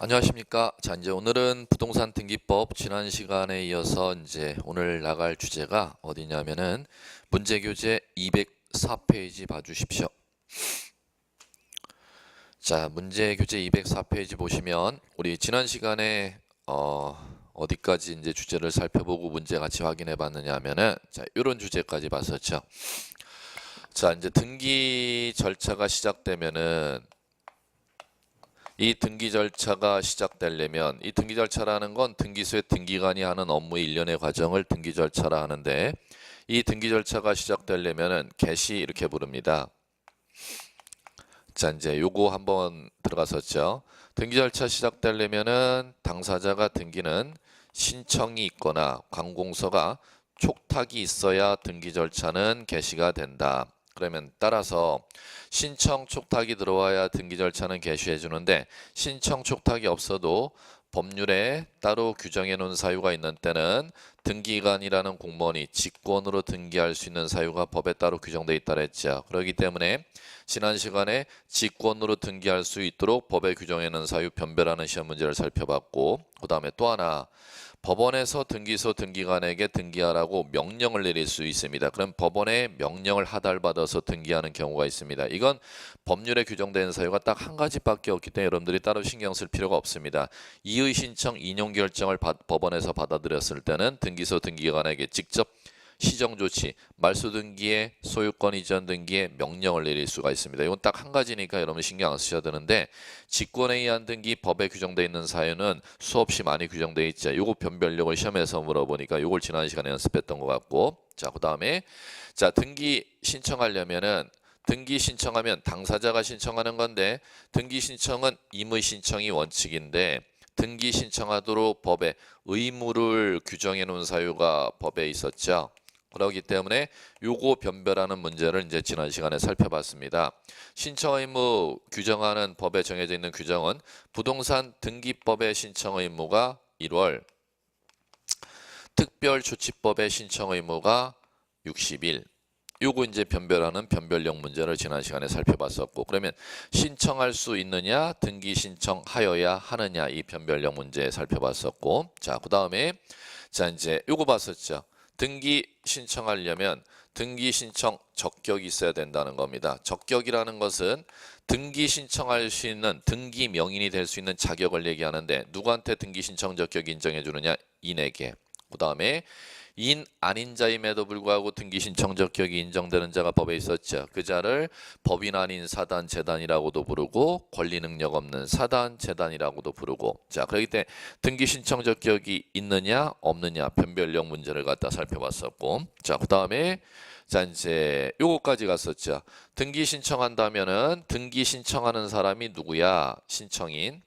안녕하십니까. 자, 이제 오늘은 부동산 등기법 지난 시간에 이어서 이제 오늘 나갈 주제가 어디냐면은 문제교재 204페이지 봐주십시오. 자, 문제교재 204페이지 보시면 우리 지난 시간에 어디까지 이제 주제를 살펴보고 문제 같이 확인해 봤느냐 하면은 자, 요런 주제까지 봤었죠. 자, 이제 등기 절차가 시작되면은 이 등기 절차가 시작되려면 이 등기 절차라는 건 등기소의 등기관이 하는 업무의 일련의 과정을 등기 절차라 하는데 이 등기 절차가 시작되려면은 개시 이렇게 부릅니다. 자, 이제 요거 한번 들어갔었죠. 등기 절차 시작되려면은 당사자가 등기는 신청이 있거나 관공서가 촉탁이 있어야 등기 절차는 개시가 된다. 그러면 따라서 신청 촉탁이 들어와야 등기 절차는 개시해 주는데 신청 촉탁이 없어도 법률에 따로 규정해 놓은 사유가 있는 때는 등기관이라는 공무원이 직권으로 등기할 수 있는 사유가 법에 따로 규정되어 있다 그랬죠. 그렇기 때문에 지난 시간에 직권으로 등기할 수 있도록 법에 규정해 놓은 사유 변별하는 시험 문제를 살펴봤고, 그 다음에 또 하나 법원에서 등기소 등기관에게 등기하라고 명령을 내릴 수 있습니다. 그럼 법원의 명령을 하달받아서 등기하는 경우가 있습니다. 이건 법률에 규정된 사유가 딱 한 가지밖에 없기 때문에 여러분들이 따로 신경 쓸 필요가 없습니다. 이의 신청 인용 결정을 법원에서 받아들였을 때는 등기소 등기관에게 직접 시정 조치, 말소 등기에 소유권 이전 등기에 명령을 내릴 수가 있습니다. 이건 딱 한 가지니까 여러분 신경 안 쓰셔야 되는데 직권에 의한 등기 법에 규정되어 있는 사유는 수없이 많이 규정되어 있죠. 요거 변별력을 시험에서 물어보니까 요걸 지난 시간에 연습했던 것 같고, 자, 그 다음에 자, 등기 신청하려면은 등기 신청하면 당사자가 신청하는 건데 등기 신청은 임의 신청이 원칙인데 등기 신청하도록 법에 의무를 규정해 놓은 사유가 법에 있었죠. 그렇기 때문에 요거 변별하는 문제를 이제 지난 시간에 살펴봤습니다. 신청 의무 규정하는 법에 정해져 있는 규정은 부동산 등기법의 신청 의무가 1월, 특별조치법의 신청 의무가 60일. 요거 이제 변별하는 변별력 문제를 지난 시간에 살펴봤었고, 그러면 신청할 수 있느냐, 등기 신청하여야 하느냐 이 변별력 문제 살펴봤었고, 자, 그 다음에 자, 이제 요거 봤었죠. 등기 신청하려면 등기 신청 적격이 있어야 된다는 겁니다. 적격이라는 것은 등기 신청할 수 있는 등기 명인이 될 수 있는 자격을 얘기하는데 누구한테 등기 신청 적격 인정해 주느냐? 인에게. 그 다음에 인 아닌 자임에도 불구하고 등기 신청 적격이 인정되는 자가 법에 있었죠. 그 자를 법인 아닌 사단 재단이라고도 부르고 권리 능력 없는 사단 재단이라고도 부르고, 자, 그렇기 때문에 등기 신청 적격이 있느냐 없느냐 변별력 문제를 갖다 살펴봤었고, 자, 그 다음에 자, 이제 요거까지 갔었죠. 등기 신청한다면은 등기 신청하는 사람이 누구야? 신청인.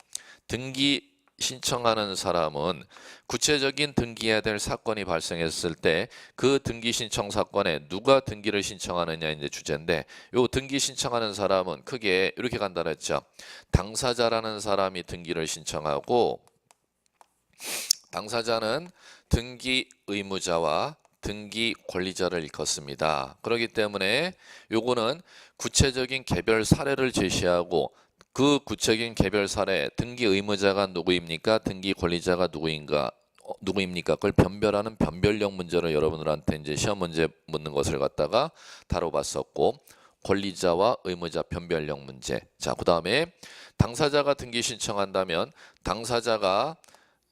등기 신청하는 사람은 구체적인 등기해야 될 사건이 발생했을 때 그 등기 신청 사건에 누가 등기를 신청하느냐 이제 주제인데, 요 등기 신청하는 사람은 크게 이렇게 간다 그랬죠. 당사자라는 사람이 등기를 신청하고 당사자는 등기 의무자와 등기 권리자를 일컫습니다. 그렇기 때문에 요거는 구체적인 개별 사례를 제시하고 그 구체적인 개별 사례 등기 의무자가 누구입니까? 등기 권리자가 누구입니까? 그걸 변별하는 변별력 문제를 여러분들한테 이제 시험 문제 묻는 것을 갖다가 다뤄봤었고, 권리자와 의무자 변별력 문제. 자, 그 다음에 당사자가 등기 신청한다면 당사자가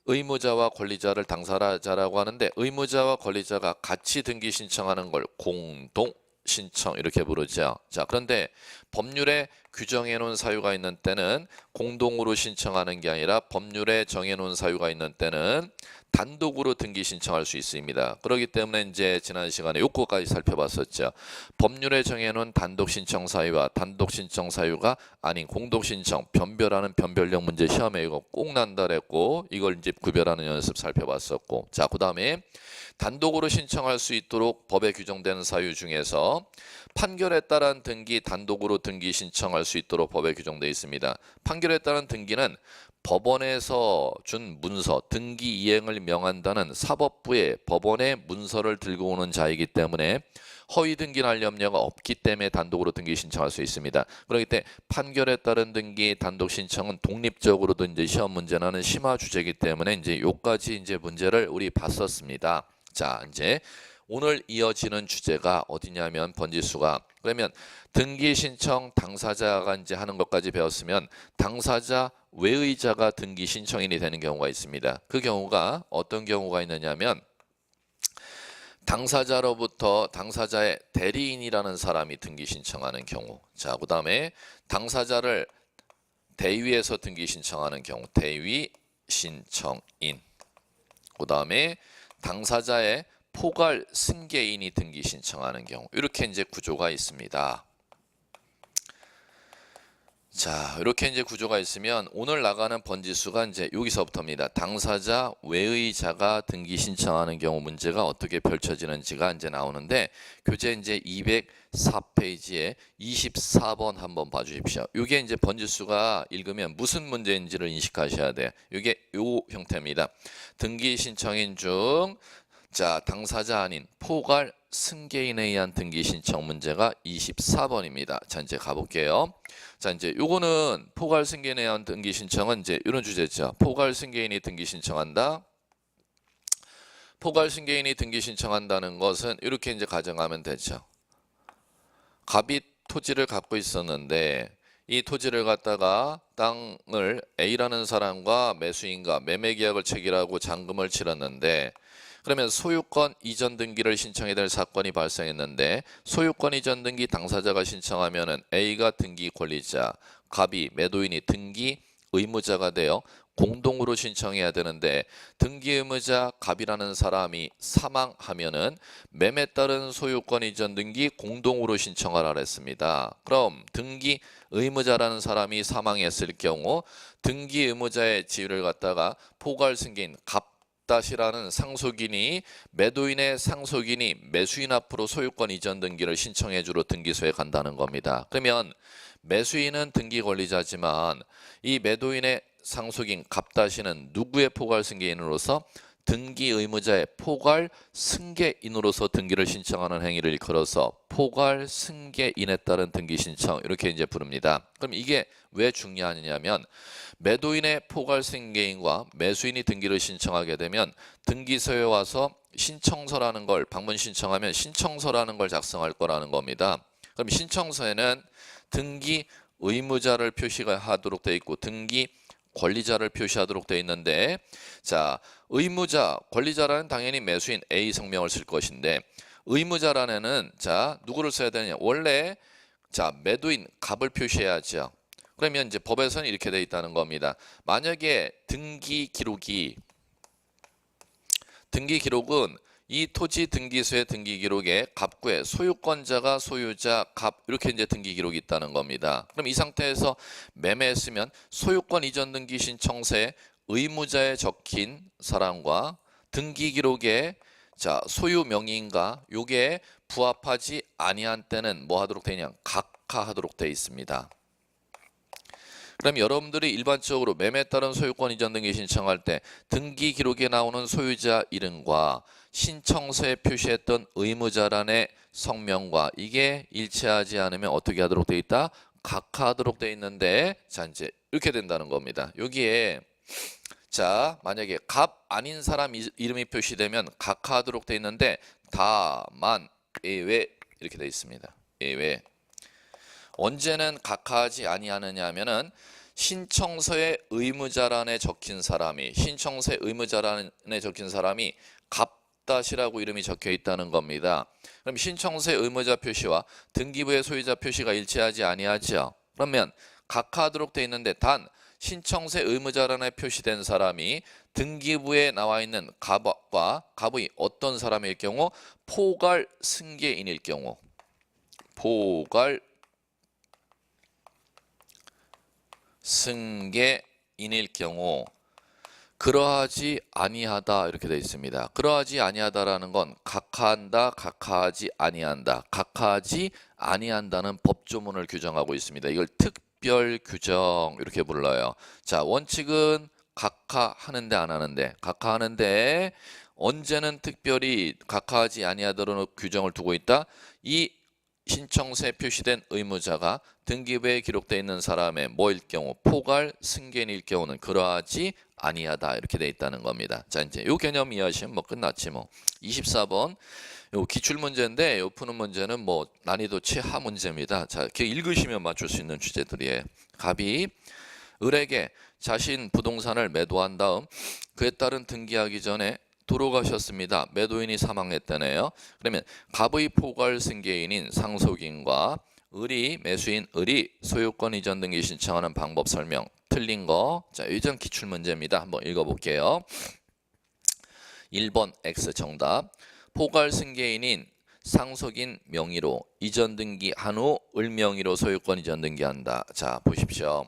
의무자와 권리자를 당사자라고 하는데 의무자와 권리자가 같이 등기 신청하는 걸 공동 신청 이렇게 부르죠. 자, 그런데 법률에 규정해 놓은 사유가 있는 때는 공동으로 신청하는 게 아니라 법률에 정해 놓은 사유가 있는 때는 단독으로 등기 신청할 수 있습니다. 그렇기 때문에 이제 지난 시간에 요거까지 살펴봤었죠. 법률에 정해 놓은 단독 신청 사유와 단독 신청 사유가 아닌 공동 신청 변별하는 변별력 문제 시험에 이거 꼭 난다 그랬고, 이걸 이제 구별하는 연습 살펴봤었고, 자, 그다음에 단독으로 신청할 수 있도록 법에 규정되는 사유 중에서 판결에 따른 등기 단독으로 등기 신청할 수 있도록 법에 규정되어 있습니다. 판결에 따른 등기는 법원에서 준 문서, 등기 이행을 명한다는 사법부의 법원의 문서를 들고 오는 자이기 때문에 허위 등기를 할 염려가 없기 때문에 단독으로 등기 신청할 수 있습니다. 그렇기 때문에 판결에 따른 등기 단독 신청은 독립적으로도 이제 시험 문제는 심화 주제이기 때문에 이제 요까지 이제 문제를 우리 봤었습니다. 자, 이제 오늘 이어지는 주제가 어디냐면 번지수가, 그러면 등기 신청 당사자가 이제 하는 것까지 배웠으면 당사자 외의자가 등기 신청인이 되는 경우가 있습니다. 그 경우가 어떤 경우가 있느냐면 당사자로부터 당사자의 대리인이라는 사람이 등기 신청하는 경우, 자, 그 다음에 당사자를 대위에서 등기 신청하는 경우, 대위 신청인, 그 다음에 당사자의 포괄 승계인이 등기 신청하는 경우, 이렇게 이제 구조가 있습니다. 자, 이렇게 이제 구조가 있으면 오늘 나가는 번지수가 이제 여기서부터입니다. 당사자 외의자가 등기 신청하는 경우 문제가 어떻게 펼쳐지는지가 이제 나오는데, 교재 이제 204페이지에 24번 한번 봐주십시오. 이게 이제 번지수가 읽으면 무슨 문제인지를 인식하셔야 돼요. 이게 요 형태입니다. 등기 신청인 중 자, 당사자 아닌 포괄 승계인에 의한 등기 신청 문제가 24번입니다. 자, 이제 가볼게요. 자, 이제 요거는 포괄 승계인에 의한 등기 신청은 이제 이런 주제죠. 포괄 승계인이 등기 신청한다. 포괄 승계인이 등기 신청한다는 것은 이렇게 이제 가정하면 되죠. 갑이 토지를 갖고 있었는데 이 토지를 갖다가 땅을 A라는 사람과 매수인과 매매 계약을 체결하고 잔금을 치렀는데, 그러면 소유권 이전 등기를 신청해야 될 사건이 발생했는데 소유권 이전 등기 당사자가 신청하면은 A가 등기 권리자, 갑이 매도인이 등기 의무자가 되어 공동으로 신청해야 되는데 등기 의무자 갑이라는 사람이 사망하면은 매매에 따른 소유권 이전 등기 공동으로 신청하라 그랬습니다. 그럼 등기 의무자라는 사람이 사망했을 경우 등기 의무자의 지위를 갖다가 포괄 승계인 갑 다시라는 상속인이 매도인의 상속인이 매수인 앞으로 소유권 이전 등기를 신청해 주러 등기소에 간다는 겁니다. 그러면 매수인은 등기 권리자지만 이 매도인의 상속인 갑다시는 누구의 포괄 승계인으로서 등기 의무자의 포괄 승계인으로서 등기를 신청하는 행위를 일컬어서 포괄 승계인에 따른 등기 신청, 이렇게 이제 부릅니다. 그럼 이게 왜 중요하냐면 매도인의 포괄 승계인과 매수인이 등기를 신청하게 되면 등기소에 와서 신청서라는 걸 방문 신청하면 신청서라는 걸 작성할 거라는 겁니다. 그럼 신청서에는 등기 의무자를 표시하도록 되어 있고 등기 권리자를 표시하도록 되어 있는데, 자, 의무자, 권리자라는 당연히 매수인 A 성명을 쓸 것인데 의무자란에는 자, 누구를 써야 되느냐? 원래 자, 매도인 갑을 표시해야죠. 그러면 이제 법에서는 이렇게 되어 있다는 겁니다. 만약에 등기 기록은 이 토지 등기소의 등기 기록에 갑구에 소유권자가 소유자 갑 이렇게 이제 등기 기록이 있다는 겁니다. 그럼 이 상태에서 매매했으면 소유권 이전 등기 신청서에 의무자에 적힌 사람과 등기 기록에 자, 소유 명의인가 요게 부합하지 아니한 때는 뭐 하도록 되냐? 각하하도록 되어 있습니다. 그럼 여러분들이 일반적으로 매매에 따른 소유권 이전 등기 신청할 때 등기 기록에 나오는 소유자 이름과 신청서에 표시했던 의무자란의 성명과 이게 일치하지 않으면 어떻게 하도록 되어 있다? 각하하도록 되어 있는데, 자, 이제 이렇게 된다는 겁니다. 여기에 자, 만약에 갑 아닌 사람 이름이 표시되면 각하하도록 되어 있는데 다만 예외 이렇게 되어 있습니다. 예외. 언제는 각하하지 아니하느냐 하면은 신청서의 의무자란에 적힌 사람이 갑다시라고 이름이 적혀 있다는 겁니다. 그럼 신청서의 의무자 표시와 등기부의 소유자 표시가 일치하지 아니하죠. 그러면 각하하도록 되어 있는데 단 신청서의 의무자란에 표시된 사람이 등기부에 나와 있는 갑과 갑의 어떤 사람일 경우 포괄 승계인일 경우 포괄 승계인일 경우 그러하지 아니하다 이렇게 되어 있습니다. 그러하지 아니하다라는 건 각하한다, 각하하지 아니한다, 각하하지 아니한다는 법조문을 규정하고 있습니다. 이걸 특별 규정 이렇게 불러요. 자, 원칙은 각하하는데 안 하는데, 각하하는데 언제는 특별히 각하하지 아니하도록 규정을 두고 있다. 이 신청서에 표시된 의무자가 등기부에 기록되어 있는 사람의 뭐일 경우, 포괄 승계인일 경우는 그러하지 아니하다 이렇게 돼 있다는 겁니다. 자, 이제 요 개념 이해하시면 뭐 끝났지 뭐. 24번 요 기출 문제인데 요 푸는 문제는 뭐 난이도 최하 문제입니다. 자, 이렇게 읽으시면 맞출 수 있는 주제들이에요. 갑이 을에게 자신 부동산을 매도한 다음 그에 따른 등기하기 전에 돌아가셨습니다. 매도인이 사망했다네요. 그러면 갑의 포괄 승계인인 상속인과 을이 매수인 을이 소유권 이전 등기 신청하는 방법 설명 틀린 거. 자, 이전 기출 문제입니다. 한번 읽어볼게요. 1번 X 정답. 포괄 승계인인 상속인 명의로 이전 등기한 후 을 명의로 소유권 이전 등기한다. 자, 보십시오.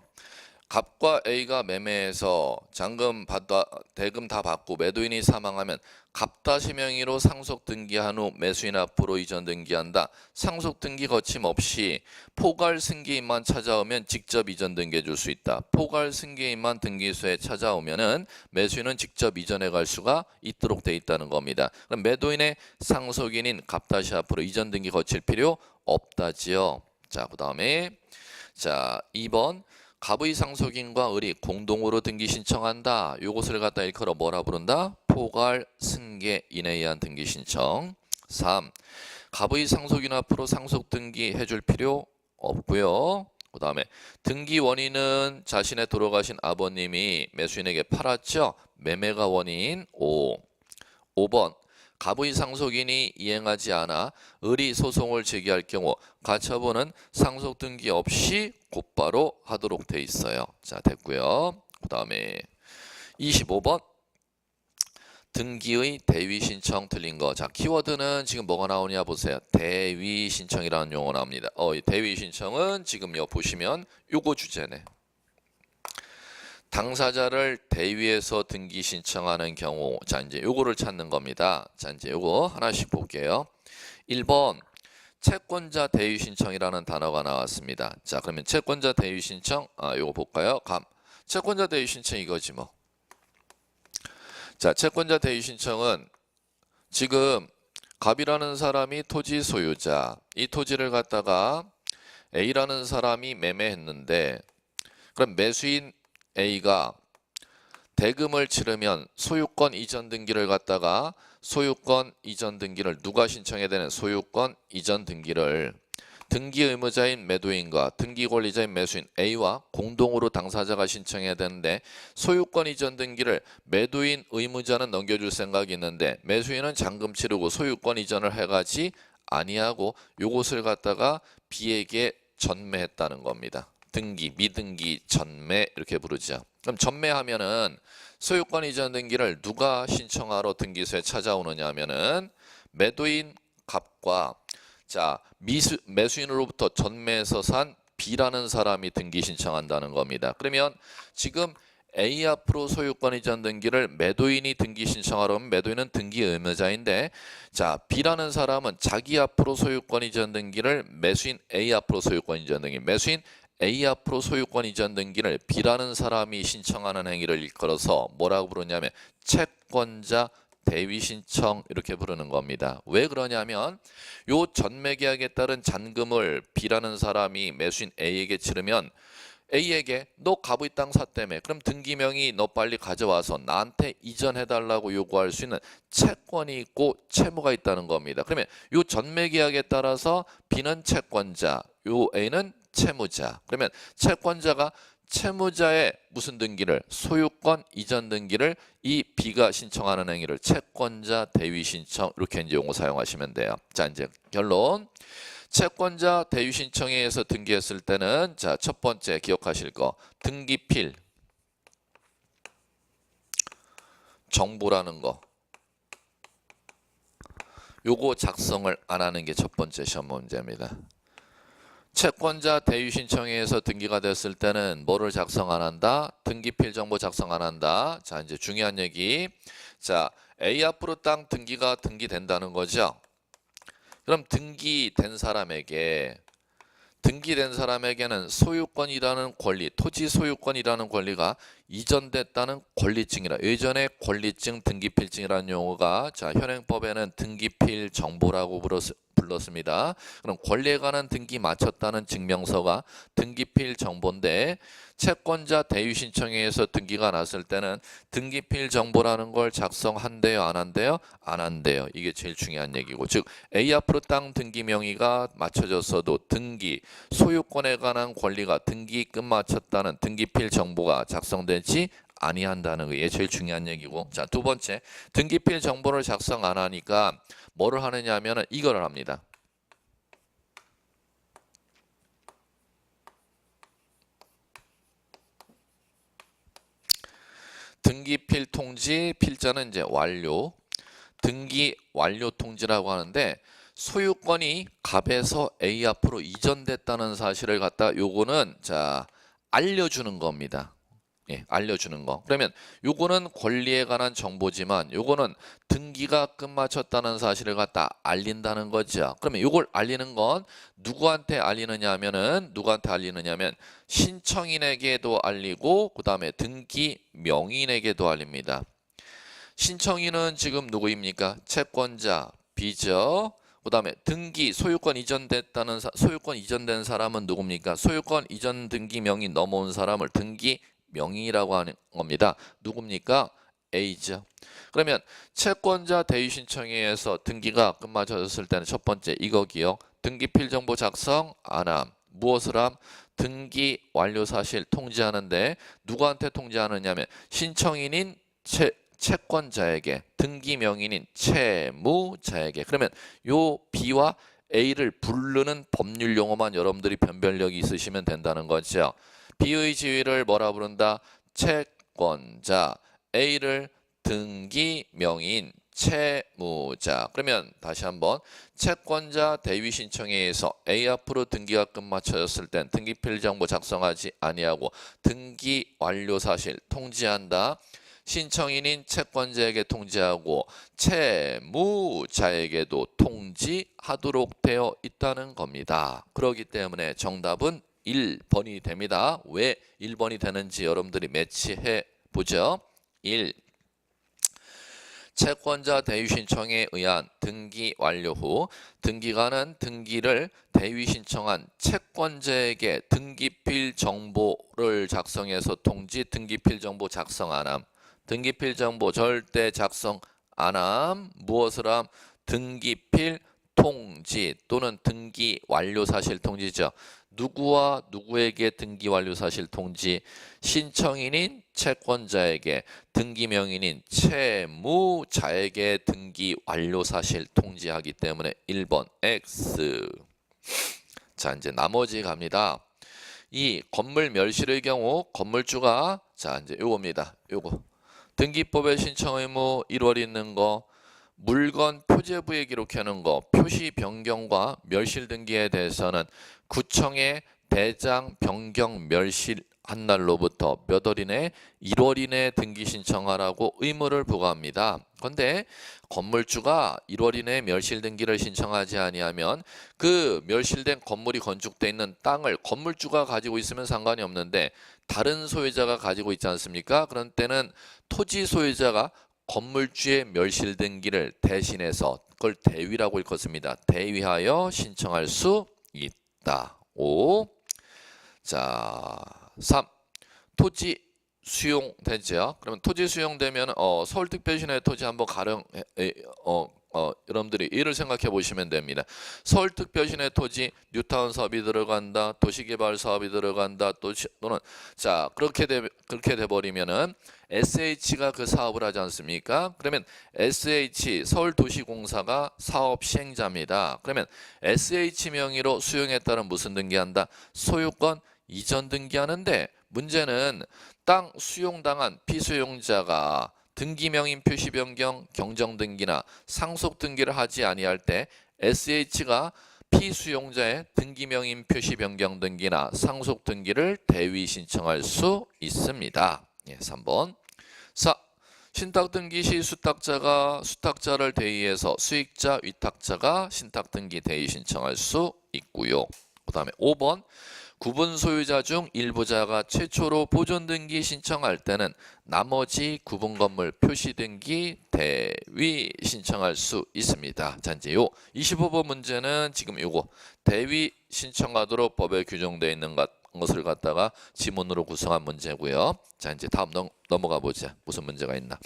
갑과 A가 매매해서 잔금 받아 대금 다 받고 매도인이 사망하면 갑 다시 명의로 상속 등기한 후 매수인 앞으로 이전 등기한다. 상속 등기 거침없이 포괄 승계인만 찾아오면 직접 이전 등기해 줄 수 있다. 포괄 승계인만 등기소에 찾아오면은 매수인은 직접 이전해 갈 수가 있도록 돼 있다는 겁니다. 그럼 매도인의 상속인인 갑 다시 앞으로 이전 등기 거칠 필요 없다지요. 자, 그다음에 자, 2번 갑의 상속인과 을이 공동으로 등기 신청한다. 요것을 갖다 일컬어 뭐라 부른다? 포괄 승계인에 의한 등기 신청. 3. 갑의 상속인 앞으로 상속 등기 해줄 필요 없고요. 그 다음에 등기 원인은 자신의 돌아가신 아버님이 매수인에게 팔았죠. 매매가 원인. 5. 5번 갑의 상속인이 이행하지 않아 을이 소송을 제기할 경우 가처분은 상속 등기 없이 곧바로 하도록 돼 있어요. 자, 됐고요. 그 다음에 25번 등기의 대위 신청 틀린 거. 자, 키워드는 지금 뭐가 나오냐 보세요. 대위 신청이라는 용어 나옵니다. 이 대위 신청은 지금 여 보시면 요거 주제네. 당사자를 대위해서 등기 신청하는 경우. 자, 이제 요거를 찾는 겁니다. 자, 이제 요거 하나씩 볼게요. 1번 채권자 대위 신청이라는 단어가 나왔습니다. 자, 그러면 채권자 대위 신청 요거 볼까요? 채권자 대위 신청 이거지 뭐. 자, 채권자 대위 신청은 지금 갑이라는 사람이 토지 소유자, 이 토지를 갖다가 A라는 사람이 매매했는데, 그럼 매수인 A가 대금을 치르면 소유권 이전 등기를 갖다가 소유권 이전 등기를 누가 신청해야 되는 소유권 이전 등기를 등기 의무자인 매도인과 등기 권리자인 매수인 A와 공동으로 당사자가 신청해야 되는데 소유권 이전 등기를 매도인 의무자는 넘겨줄 생각이 있는데 매수인은 잔금 치르고 소유권 이전을 해가지 아니하고 요것을 갖다가 B에게 전매했다는 겁니다. 등기, 미등기, 전매 이렇게 부르죠. 그럼 전매하면은 소유권 이전 등기를 누가 신청하러 등기소에 찾아오느냐 하면은 매도인 갑과 자, 매수인으로부터 전매해서 산 B라는 사람이 등기 신청한다는 겁니다. 그러면 지금 A 앞으로 소유권 이전 등기를 매도인이 등기 신청하러 오면 매도인은 등기 의무자인데 자, B라는 사람은 자기 앞으로 소유권 이전 등기를 매수인 A 앞으로 소유권 이전 등기 매수인 A 앞으로 소유권 이전 등기를 B라는 사람이 신청하는 행위를 일컬어서 뭐라고 부르냐면 채권자 대위 신청 이렇게 부르는 겁니다. 왜 그러냐면 요 전매 계약에 따른 잔금을 B라는 사람이 매수인 A에게 치르면 A에게 너 갑의 땅 샀다며 그럼 등기명의 너 빨리 가져와서 나한테 이전해달라고 요구할 수 있는 채권이 있고 채무가 있다는 겁니다. 그러면 요 전매 계약에 따라서 B는 채권자, 요 A는 채무자. 그러면 채권자가 채무자의 무슨 등기를 소유권 이전 등기를 이 B가 신청하는 행위를 채권자 대위 신청 이렇게 이제 용어 사용하시면 돼요. 자, 이제 결론. 채권자 대위 신청에 의해서 등기했을 때는 자, 첫 번째 기억하실 거 등기필 정보라는 거 요거 작성을 안 하는 게 첫 번째 시험 문제입니다. 채권자 대위 신청에서 등기가 됐을 때는 뭐를 작성 안 한다? 등기필 정보 작성 안 한다. 자, 이제 중요한 얘기. 자, A 앞으로 땅 등기가 등기된다는 거죠. 그럼 등기된 사람에게는 소유권이라는 권리, 토지 소유권이라는 권리가 이전됐다는 권리증이라, 예전에 권리증, 등기필증이라는 용어가 자 현행법에는 등기필 정보라고 불렀습니다. 그럼 권리에 관한 등기 마쳤다는 증명서가 등기필 정보인데, 채권자 대위 신청에서 등기가 났을 때는 등기필 정보라는 걸 작성한대요, 안 한대요? 안 한대요. 이게 제일 중요한 얘기고, 즉 A 앞으로 땅 등기 명의가 맞춰졌어도 등기 소유권에 관한 권리가 등기 끝마쳤다는 등기필 정보가 작성되지 아니한다는 게 제일 중요한 얘기고, 자, 두 번째, 등기필 정보를 작성 안 하니까 뭐를 하느냐 하면은 이거를 합니다. 등기필 통지, 필자는 이제 완료, 등기 완료 통지라고 하는데, 소유권이 갑에서 A 앞으로 이전됐다는 사실을 갖다 요거는 자 알려주는 겁니다. 예, 알려주는 거. 그러면 요거는 권리에 관한 정보지만 요거는 등기가 끝마쳤다는 사실을 갖다 알린다는 거죠. 그러면 요걸 알리는 건 누구한테 알리느냐 하면은 신청인에게도 알리고 그 다음에 등기 명인에게도 알립니다. 신청인은 지금 누구입니까? 채권자, 비죠. 그 다음에 등기, 소유권 이전된 사람은 누굽니까? 소유권 이전 등기 명의 넘어온 사람을 등기 명의라고 하는 겁니다. 누굽니까? A죠. 그러면 채권자 대위 신청에서 등기가 끝마쳤을 때는 첫 번째 이거기요. 등기필 정보 작성 안 함. 무엇을 함? 등기 완료 사실 통지하는데 누구한테 통지하느냐면 신청인인 채권자에게, 등기 명인인 채무자에게. 그러면 요 B와 A를 부르는 법률 용어만 여러분들이 변별력이 있으시면 된다는 거죠. B의 지위를 뭐라 부른다? 채권자, A를 등기 명인 채무자. 그러면 다시 한번, 채권자 대위 신청에 의해서 A 앞으로 등기가 끝마쳐졌을 땐 등기필 정보 작성하지 아니하고 등기 완료 사실 통지한다. 신청인인 채권자에게 통지하고 채무자에게도 통지하도록 되어 있다는 겁니다. 그렇기 때문에 정답은 1번이 됩니다. 왜 1번이 되는지 여러분들이 매치해 보죠. 1. 채권자 대위 신청에 의한 등기 완료 후 등기관은 등기를 대위 신청한 채권자에게 등기필 정보를 작성해서 통지, 등기필 정보 작성 안 함. 등기필 정보 절대 작성 안 함. 무엇을 함? 등기필 통지 또는 등기 완료 사실 통지죠. 누구와 누구에게 등기 완료 사실 통지? 신청인인 채권자에게, 등기 명인인 채무자에게 등기 완료 사실 통지하기 때문에 1번 X. 자, 이제 나머지 갑니다. 이 건물 멸실의 경우 건물주가 자 이제 요겁니다. 요거 등기법에 신청 의무 1월 있는 거, 물건 표제부에 기록하는 거, 표시 변경과 멸실 등기에 대해서는 구청에 대장 변경 멸실한 날로부터 몇 월 이내? 1월 이내 등기 신청하라고 의무를 부과합니다. 그런데 건물주가 1월 이내 멸실 등기를 신청하지 아니하면 그 멸실된 건물이 건축돼 있는 땅을 건물주가 가지고 있으면 상관이 없는데 다른 소유자가 가지고 있지 않습니까? 그런 때는 토지 소유자가 건물주의 멸실 등기를 대신해서, 그걸 대위라고 읽었습니다. 대위하여 신청할 수 있다. 5. 자, 3. 토지 수용되죠. 그러면 토지 수용되면 서울특별시내 토지 한번 여러분들이 이를 생각해 보시면 됩니다. 서울특별시내 토지 뉴타운 사업이 들어간다, 도시개발 사업이 들어간다, 또는 자 그렇게 돼 버리면은 SH가 그 사업을 하지 않습니까? 그러면 SH 서울도시공사가 사업 시행자입니다. 그러면 SH 명의로 수용에 따른 무슨 등기한다? 소유권 이전 등기하는데, 문제는 땅 수용당한 피수용자가 등기명인 표시 변경, 경정 등기나 상속 등기를 하지 아니할 때 SH가 피수용자의 등기명인 표시 변경 등기나 상속 등기를 대위 신청할 수 있습니다. 3번. 4. 신탁 등기 시 수탁자가 수탁자를 대위해서 수익자, 위탁자가 신탁 등기 대위 신청할 수 있고요. 그 다음에 5번. 구분 소유자 중 일부자가 최초로 보존 등기 신청할 때는 나머지 구분 건물 표시 등기 대위 신청할 수 있습니다. 자, 이제 요 25번 문제는 지금 요거 대위 신청하도록 법에 규정되어 있는 것을 갖다가 지문으로 구성한 문제고요. 자, 이제 다음 넘어가 보자. 무슨 문제가 있나?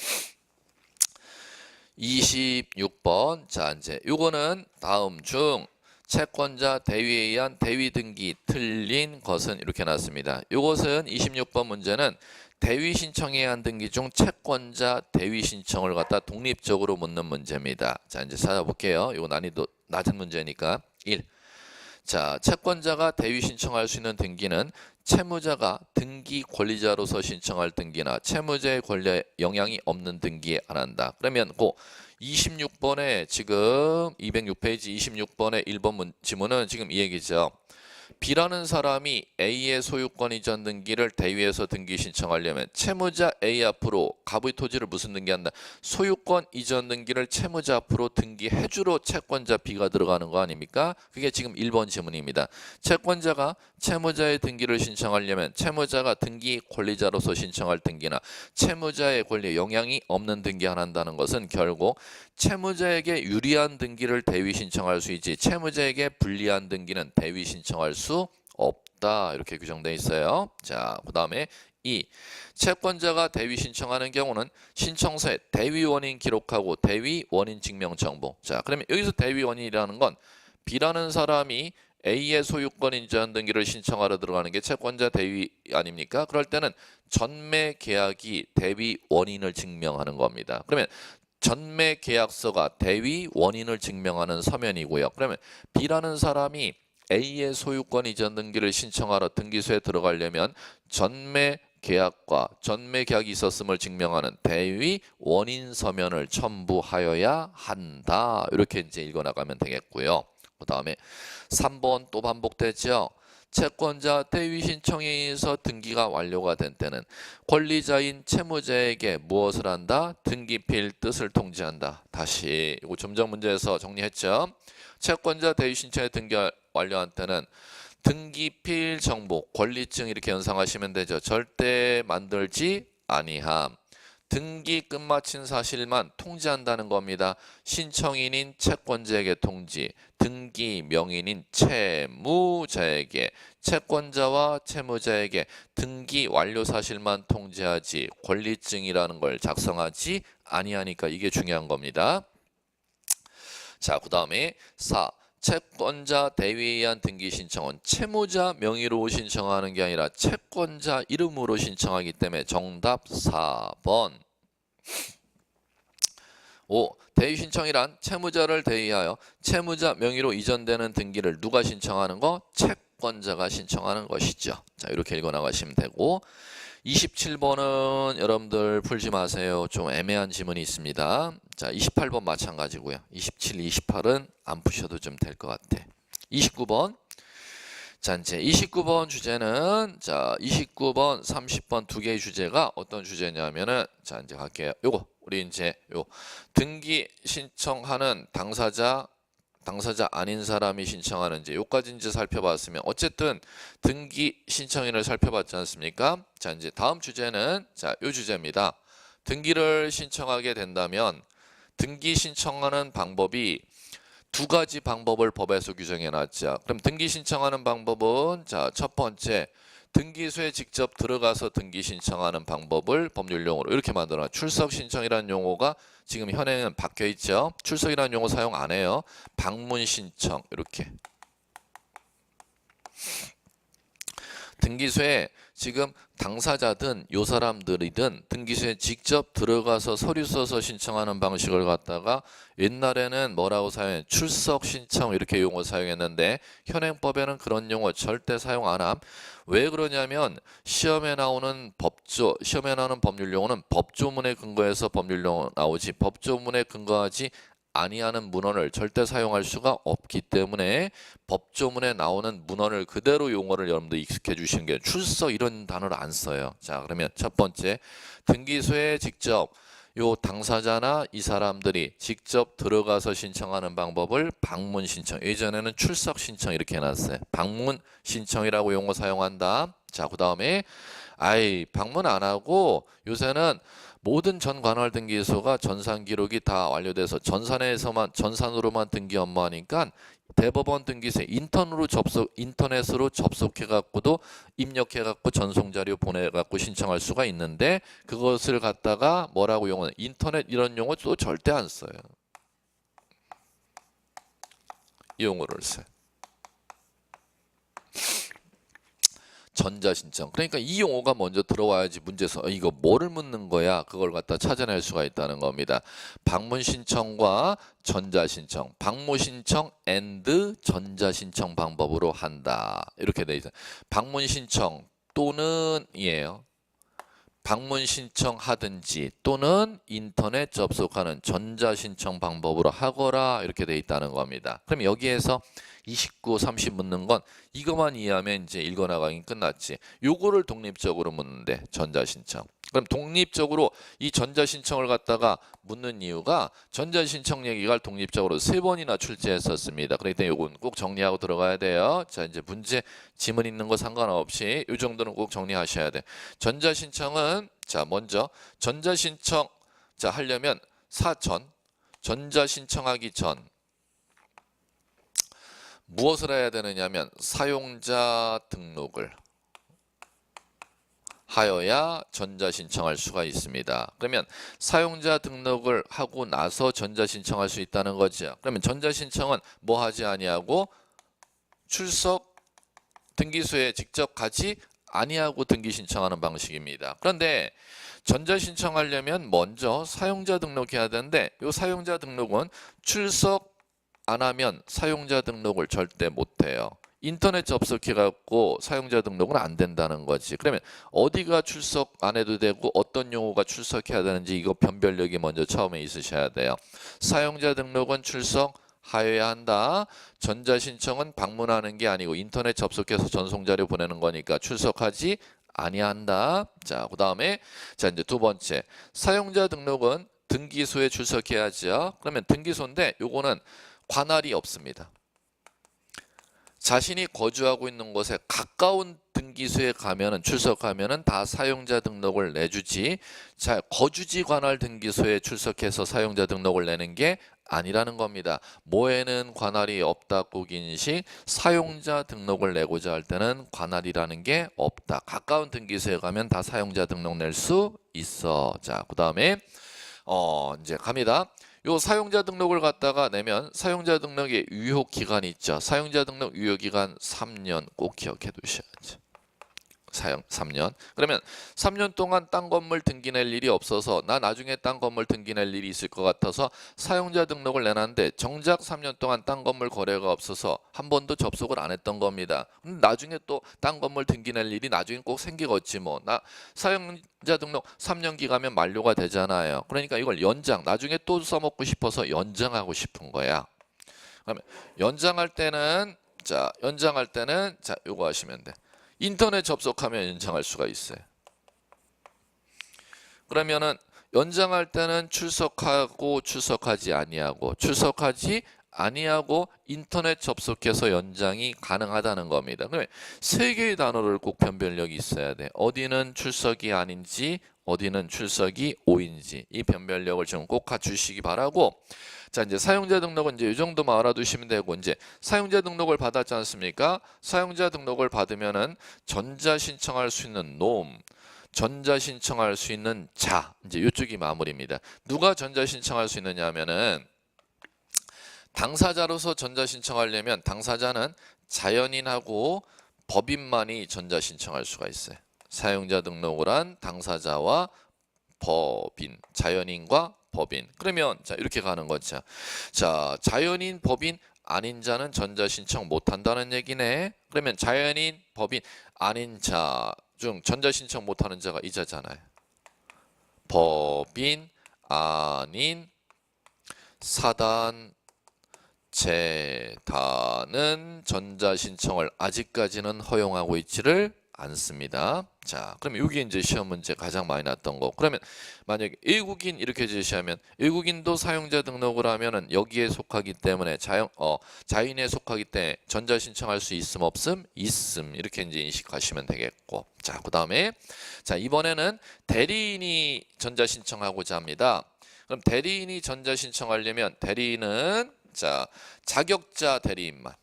26번. 자, 이제 요거는 다음 중 채권자 대위에 의한 대위 등기 틀린 것은 이렇게 나왔습니다. 이것은 26번 문제는 대위 신청에 의한 등기 중 채권자 대위 신청을 갖다 독립적으로 묻는 문제입니다. 자, 이제 찾아볼게요. 이거 난이도 낮은 문제니까. 1. 자, 채권자가 대위 신청할 수 있는 등기는 채무자가 등기 권리자로서 신청할 등기나 채무자의 권리에 영향이 없는 등기에 안 한다. 그러면 그 26번에 지금 206페이지 26번에 1번 지문은 지금 이 얘기죠. B라는 사람이 A의 소유권 이전 등기를 대위해서 등기 신청하려면 채무자 A 앞으로 가부의 토지를 무슨 등기한다? 소유권 이전 등기를 채무자 앞으로 등기해주러 채권자 B가 들어가는 거 아닙니까? 그게 지금 1번 지문입니다. 채권자가 채무자의 등기를 신청하려면 채무자가 등기 권리자로서 신청할 등기나 채무자의 권리에 영향이 없는 등기 안 한다는 것은 결국 채무자에게 유리한 등기를 대위 신청할 수 있지 채무자에게 불리한 등기는 대위 신청할 수 없다. 이렇게 규정되어 있어요. 자, 그 다음에 2. 채권자가 대위 신청하는 경우는 신청서에 대위 원인 기록하고 대위 원인 증명 정보. 자, 그러면 여기서 대위 원인이라는 건 B라는 사람이 A의 소유권 인정 등기를 신청하러 들어가는 게 채권자 대위 아닙니까? 그럴 때는 전매 계약이 대위 원인을 증명하는 겁니다. 그러면 전매 계약서가 대위 원인을 증명하는 서면이고요. 그러면 B라는 사람이 A의 소유권 이전 등기를 신청하러 등기소에 들어가려면 전매 계약과 전매 계약이 있었음을 증명하는 대위 원인 서면을 첨부하여야 한다. 이렇게 이제 읽어나가면 되겠고요. 그 다음에 3번 또 반복되죠. 채권자 대위 신청에 의해서 등기가 완료가 된 때는 권리자인 채무자에게 무엇을 한다? 등기필 뜻을 통지한다. 다시 이거 점정 문제에서 정리했죠. 채권자 대위 신청에 등기 완료한 때는 등기필 정보, 권리증 이렇게 연상하시면 되죠. 절대 만들지 아니함. 등기 끝마친 사실만 통지한다는 겁니다. 신청인인 채권자에게 통지, 등기 명인인 채무자에게, 채권자와 채무자에게 등기 완료 사실만 통지하지 권리증이라는 걸 작성하지 아니하니까 이게 중요한 겁니다. 자, 그 다음에 4. 채권자 대위에 의한 등기 신청은 채무자 명의로 신청하는 게 아니라 채권자 이름으로 신청하기 때문에 정답 4번. 5. 대위 신청이란 채무자를 대위하여 채무자 명의로 이전되는 등기를 누가 신청하는 거? 채권자가 신청하는 것이죠. 자, 이렇게 읽어 나가시면 되고 27번은 여러분들 풀지 마세요. 좀 애매한 지문이 있습니다. 자, 28번 마찬가지고요. 27, 28은 안 푸셔도 좀 될 것 같아. 29번. 자, 이제 29번 주제는 자, 29번, 30번 두 개의 주제가 어떤 주제냐면은 자, 이제 갈게요. 요거 우리 이제 요 등기 신청하는 당사자 아닌 사람이 신청하는지 요까지 이제 살펴봤으면 어쨌든 등기 신청인을 살펴봤지 않습니까? 자, 이제 다음 주제는 자, 요 주제입니다. 등기를 신청하게 된다면 등기 신청하는 방법이 두 가지 방법을 법에서 규정해 놨죠. 그럼 등기 신청하는 방법은 자, 첫 번째 등기소에 직접 들어가서 등기 신청하는 방법을 법률용어로 이렇게 만들어. 출석 신청이라는 용어가 지금 현행은 바뀌어 있죠. 출석이라는 용어 사용 안 해요. 방문 신청 이렇게. 등기소에 지금 당사자든 요 사람들이든 등기소에 직접 들어가서 서류 써서 신청하는 방식을 갖다가 옛날에는 뭐라고 사용해? 출석 신청 이렇게 용어 사용했는데 현행법에는 그런 용어 절대 사용 안 함. 왜 그러냐면 시험에 나오는 법률 용어는 법조문에 근거해서 법률 용어 나오지 법조문에 근거하지 아니하는 문헌을 절대 사용할 수가 없기 때문에 법조문에 나오는 문헌을 그대로 용어를 여러분들 익숙해 주시는 게 출석 이런 단어를 안 써요. 자, 그러면 첫 번째 등기소에 직접 요 당사자나 이 사람들이 직접 들어가서 신청하는 방법을 방문 신청. 예전에는 출석 신청 이렇게 해놨어요. 방문 신청이라고 용어 사용한다. 자, 그 다음에 방문 안 하고 요새는 모든 전 관할 등기소가 전산 기록이 다 완료돼서 전산으로만 등기 업무하니까 대법원 등기소에 인터넷으로 접속해 갖고도 입력해 갖고 전송 자료 보내 갖고 신청할 수가 있는데 그것을 갖다가 뭐라고 용어는 인터넷 이런 용어 또 절대 안 써요. 이 용어를 써요. 전자신청. 그러니까 이 용어가 먼저 들어와야지 문제에서 이거 뭐를 묻는 거야? 그걸 갖다 찾아낼 수가 있다는 겁니다. 방문신청과 전자신청, 방문신청 앤드 전자신청 방법으로 한다. 이렇게 돼 있어요. 방문신청 또는 이에요. 방문 신청하든지 또는 인터넷 접속하는 전자신청 방법으로 하거라 이렇게 돼 있다는 겁니다. 그럼 여기에서 29, 30 묻는 건 이것만 이해하면 이제 읽어나가긴 끝났지. 요거를 독립적으로 묻는데 전자신청. 그럼 독립적으로 이 전자신청을 갖다가 묻는 이유가 전자신청 얘기가 독립적으로 3번이나 출제했었습니다. 그러니까 요건 꼭 정리하고 들어가야 돼요. 자, 이제 문제 지문 있는 거 상관없이 요 정도는 꼭 정리하셔야 돼. 전자신청은 자, 먼저 전자신청 자 하려면 사전 전자신청하기 전 무엇을 해야 되느냐면 사용자 등록을 하여야 전자신청할 수가 있습니다. 그러면 사용자 등록을 하고 나서 전자신청할 수 있다는 거죠. 그러면 전자신청은 뭐 하지 아니하고 출석 등기소에 직접 가지 아니하고 등기신청하는 방식입니다. 그런데 전자신청하려면 먼저 사용자 등록해야 되는데 이 사용자 등록은 출석 안 하면 사용자 등록을 절대 못해요. 인터넷 접속해갖고 사용자 등록은 안 된다는 거지. 그러면 어디가 출석 안 해도 되고 어떤 용어가 출석해야 되는지 이거 변별력이 먼저 처음에 있으셔야 돼요. 사용자 등록은 출석하여야 한다. 전자신청은 방문하는 게 아니고 인터넷 접속해서 전송자료 보내는 거니까 출석하지 아니한다. 자, 그 다음에 자 이제 두 번째 사용자 등록은 등기소에 출석해야죠. 그러면 등기소인데 요거는 관할이 없습니다. 자신이 거주하고 있는 곳에 가까운 등기소에 가면은 출석하면은 다 사용자 등록을 내주지. 자, 거주지 관할 등기소에 출석해서 사용자 등록을 내는 게 아니라는 겁니다. 뭐에는 관할이 없다고 긴식 사용자 등록을 내고자 할 때는 관할이라는 게 없다. 가까운 등기소에 가면 다 사용자 등록 낼 수 있어. 자, 그다음에 이제 갑니다. 요 사용자 등록을 갖다가 내면 사용자 등록의 유효 기간이 있죠. 사용자 등록 유효 기간 3년 꼭 기억해 두셔야죠. 3년. 그러면 3년 동안 딴 건물 등기 낼 일이 없어서 나 나중에 딴 건물 등기 낼 일이 있을 것 같아서 사용자 등록을 내놨는데 정작 3년 동안 딴 건물 거래가 없어서 한 번도 접속을 안 했던 겁니다. 나중에 또 딴 건물 등기 낼 일이 나중에 꼭 생기겠지 뭐. 나 사용자 등록 3년기 가면 만료가 되잖아요. 그러니까 이걸 나중에 또 써먹고 싶어서 연장하고 싶은 거야. 그러면 연장할 때는 자 요거 하시면 돼. 인터넷 접속하면 연장할 수가 있어요. 그러면은 연장할 때는 출석하고 출석하지 아니하고 출석하지 아니하고 인터넷 접속해서 연장이 가능하다는 겁니다. 그러면 세 개의 단어를 꼭 변별력이 있어야 돼. 어디는 출석이 아닌지 어디는 출석이 오인지 이 변별력을 좀 꼭 갖추시기 바라고. 자, 이제 사용자 등록은 이제 이 정도만 알아두시면 되고 이제 사용자 등록을 받았지 않습니까? 사용자 등록을 받으면은 전자 신청할 수 있는 놈, 전자 신청할 수 있는 자, 이제 이쪽이 마무리입니다. 누가 전자 신청할 수 있느냐 하면은 당사자로서 전자 신청하려면 당사자는 자연인하고 법인만이 전자 신청할 수가 있어요. 사용자 등록을 한 당사자와 법인, 자연인과 법인. 그러면 자 이렇게 가는 거죠. 자, 자연인, 법인 아닌 자는 전자 신청 못 한다는 얘기네. 그러면 자연인, 법인 아닌 자 중 전자 신청 못 하는 자가 이 자잖아요. 법인 아닌 사단, 재단은 전자신청을 아직까지는 허용하고 있지를 않습니다. 자, 그럼 여기 이제 시험 문제 가장 많이 났던 거. 그러면 만약에 외국인 이렇게 제시하면 외국인도 사용자 등록을 하면은 여기에 속하기 때문에 자인에 속하기 때문에 전자신청할 수 있음 없음? 있음. 이렇게 이제 인식하시면 되겠고. 자, 그다음에 자, 이번에는 대리인이 전자신청하고자 합니다. 그럼 대리인이 전자신청하려면 대리인은 자, 자격자 대리인만.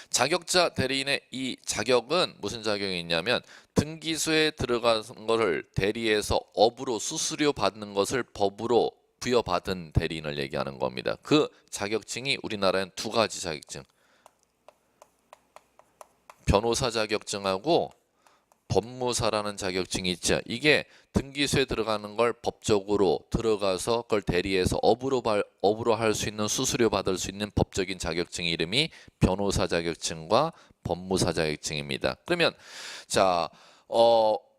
자격자 대리인의 이 자격은 무슨 자격이 있냐면 등기소에 들어간 거를 대리해서 업으로 수수료 받는 것을 법으로 부여받은 대리인을 얘기하는 겁니다. 그 자격증이 우리나라엔 두 가지 자격증. 변호사 자격증하고 법무사라는 자격증이 있죠. 이게 등기소에 들어가는 걸 법적으로 들어가서 그걸 대리해서 업으로 할 수 있는 수수료 받을 수 있는 법적인 자격증 이름이 변호사 자격증과 법무사 자격증입니다. 그러면 자,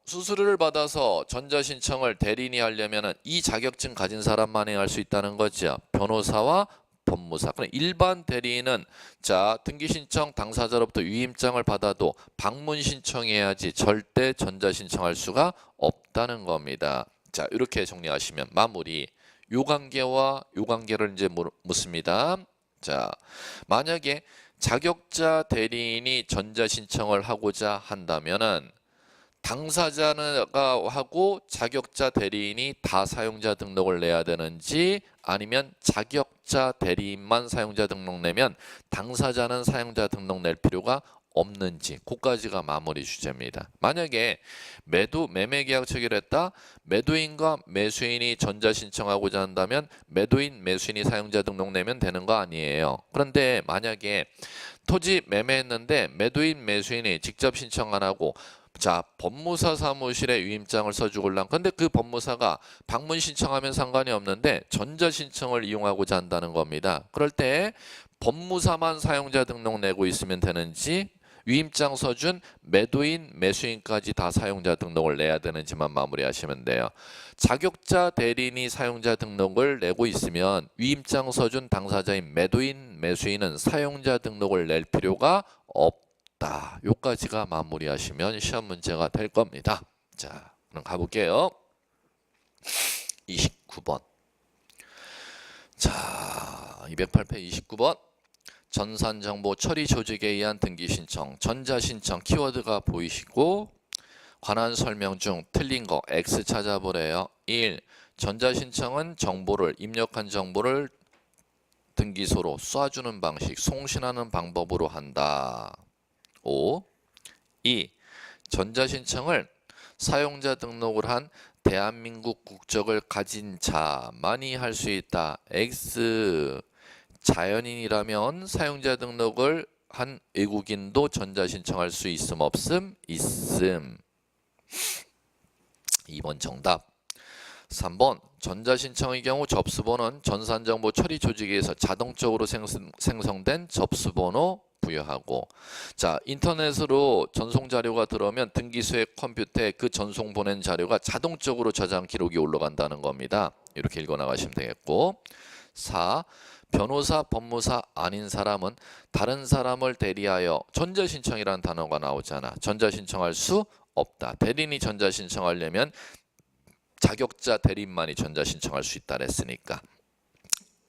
수수료를 받아서 전자신청을 대리인이 하려면은 이 자격증 가진 사람만이 할 수 있다는 거죠. 변호사와 법무사. 그럼 일반 대리인은 자, 등기신청 당사자로부터 위임장을 받아도 방문 신청해야지 절대 전자신청할 수가 없다는 겁니다. 자, 이렇게 정리하시면 마무리. 요 관계와 요 관계를 이제 묻습니다. 자, 만약에 자격자 대리인이 전자신청을 하고자 한다면은 당사자가 하고 자격자 대리인이 다 사용자 등록을 내야 되는지 아니면 자격자 대리인만 사용자 등록 내면 당사자는 사용자 등록 낼 필요가 없는지 그까지가 마무리 주제입니다. 만약에 매매 계약 체결했다. 매도인과 매수인이 전자신청하고자 한다면 매도인, 매수인이 사용자 등록 내면 되는 거 아니에요. 그런데 만약에 토지 매매했는데 매도인, 매수인이 직접 신청 안 하고 자, 법무사 사무실에 위임장을 써주걸랑. 근데 그 법무사가 방문 신청하면 상관이 없는데 전자신청을 이용하고자 한다는 겁니다. 그럴 때 법무사만 사용자 등록 내고 있으면 되는지 위임장 써준 매도인, 매수인까지 다 사용자 등록을 내야 되는지만 마무리하시면 돼요. 자격자 대리인이 사용자 등록을 내고 있으면 위임장 써준 당사자인 매도인, 매수인은 사용자 등록을 낼 필요가 없다. 요까지가 마무리하시면 시험 문제가 될 겁니다. 자, 그럼 가볼게요. 29번. 자, 208페이지 29번. 전산정보 처리 조직에 의한 등기신청, 전자신청 키워드가 보이시고 관한 설명 중 틀린 거 X 찾아보래요. 1. 전자신청은 정보를 입력한 정보를 등기소로 쏴주는 방식, 송신하는 방법으로 한다. 5. 2. 전자신청을 사용자 등록을 한 대한민국 국적을 가진 자만이 할 수 있다. X. 자연인이라면 사용자 등록을 한 외국인도 전자신청할 수 있음 없음? 있음. 2번 정답. 3번 전자신청의 경우 접수번호는 전산정보 처리 조직에서 자동적으로 생성된 접수번호 부여하고 자 인터넷으로 전송 자료가 들어오면 등기소의 컴퓨터에 그 전송 보낸 자료가 자동적으로 저장 기록이 올라간다는 겁니다. 이렇게 읽어 나가시면 되겠고 4. 변호사, 법무사 아닌 사람은 다른 사람을 대리하여 전자신청이라는 단어가 나오잖아. 전자신청할 수 없다. 대리인이 전자신청하려면 자격자 대리인만이 전자신청할 수 있다 그랬으니까.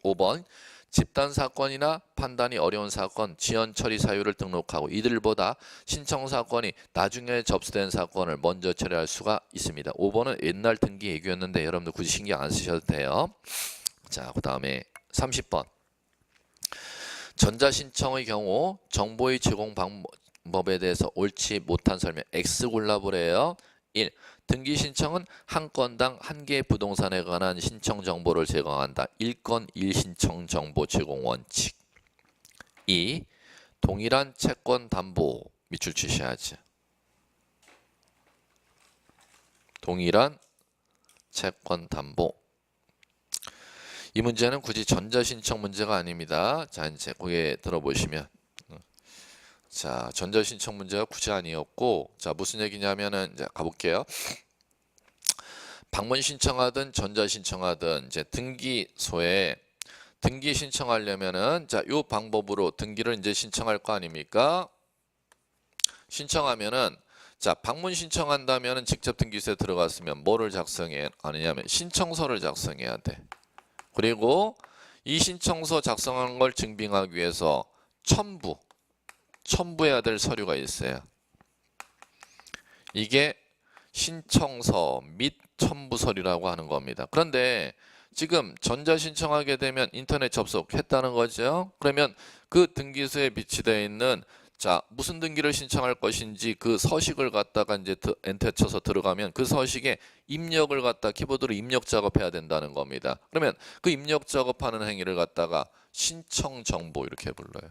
5번 집단 사건이나 판단이 어려운 사건, 지연 처리 사유를 등록하고 이들보다 신청 사건이 나중에 접수된 사건을 먼저 처리할 수가 있습니다. 5번은 옛날 등기 얘기였는데 여러분들 굳이 신경 안 쓰셔도 돼요. 자, 그 다음에 30번 전자신청의 경우 정보의 제공 방법에 대해서 옳지 못한 설명 X 골라보래요. 1. 등기신청은 한 건당 한 개의 부동산에 관한 신청 정보를 제공한다. 1건 1신청 정보 제공 원칙. 2. 동일한 채권 담보 밑줄 치셔야지. 동일한 채권 담보. 이 문제는 굳이 전자신청 문제가 아닙니다. 자, 이제 거기에 들어보시면 자, 전자신청 문제가 굳이 아니었고 자, 무슨 얘기냐면은 이제 가볼게요. 방문 신청하든 전자 신청하든 이제 등기소에 등기 신청하려면은 자, 요 방법으로 등기를 이제 신청할 거 아닙니까? 신청하면은 자, 방문 신청한다면은 직접 등기소에 들어갔으면 뭐를 작성해야 하느냐면 신청서를 작성해야 돼. 그리고 이 신청서 작성한 걸 증빙하기 위해서 첨부해야 될 서류가 있어요. 이게 신청서 및 첨부 서류라고 하는 겁니다. 그런데 지금 전자 신청하게 되면 인터넷 접속했다는 거죠. 그러면 그 등기소에 비치되어 있는 자, 무슨 등기를 신청할 것인지 그 서식을 갖다가 이제 엔터 쳐서 들어가면 그 서식에 입력을 갖다 키보드로 입력 작업해야 된다는 겁니다. 그러면 그 입력 작업하는 행위를 갖다가 신청 정보 이렇게 불러요.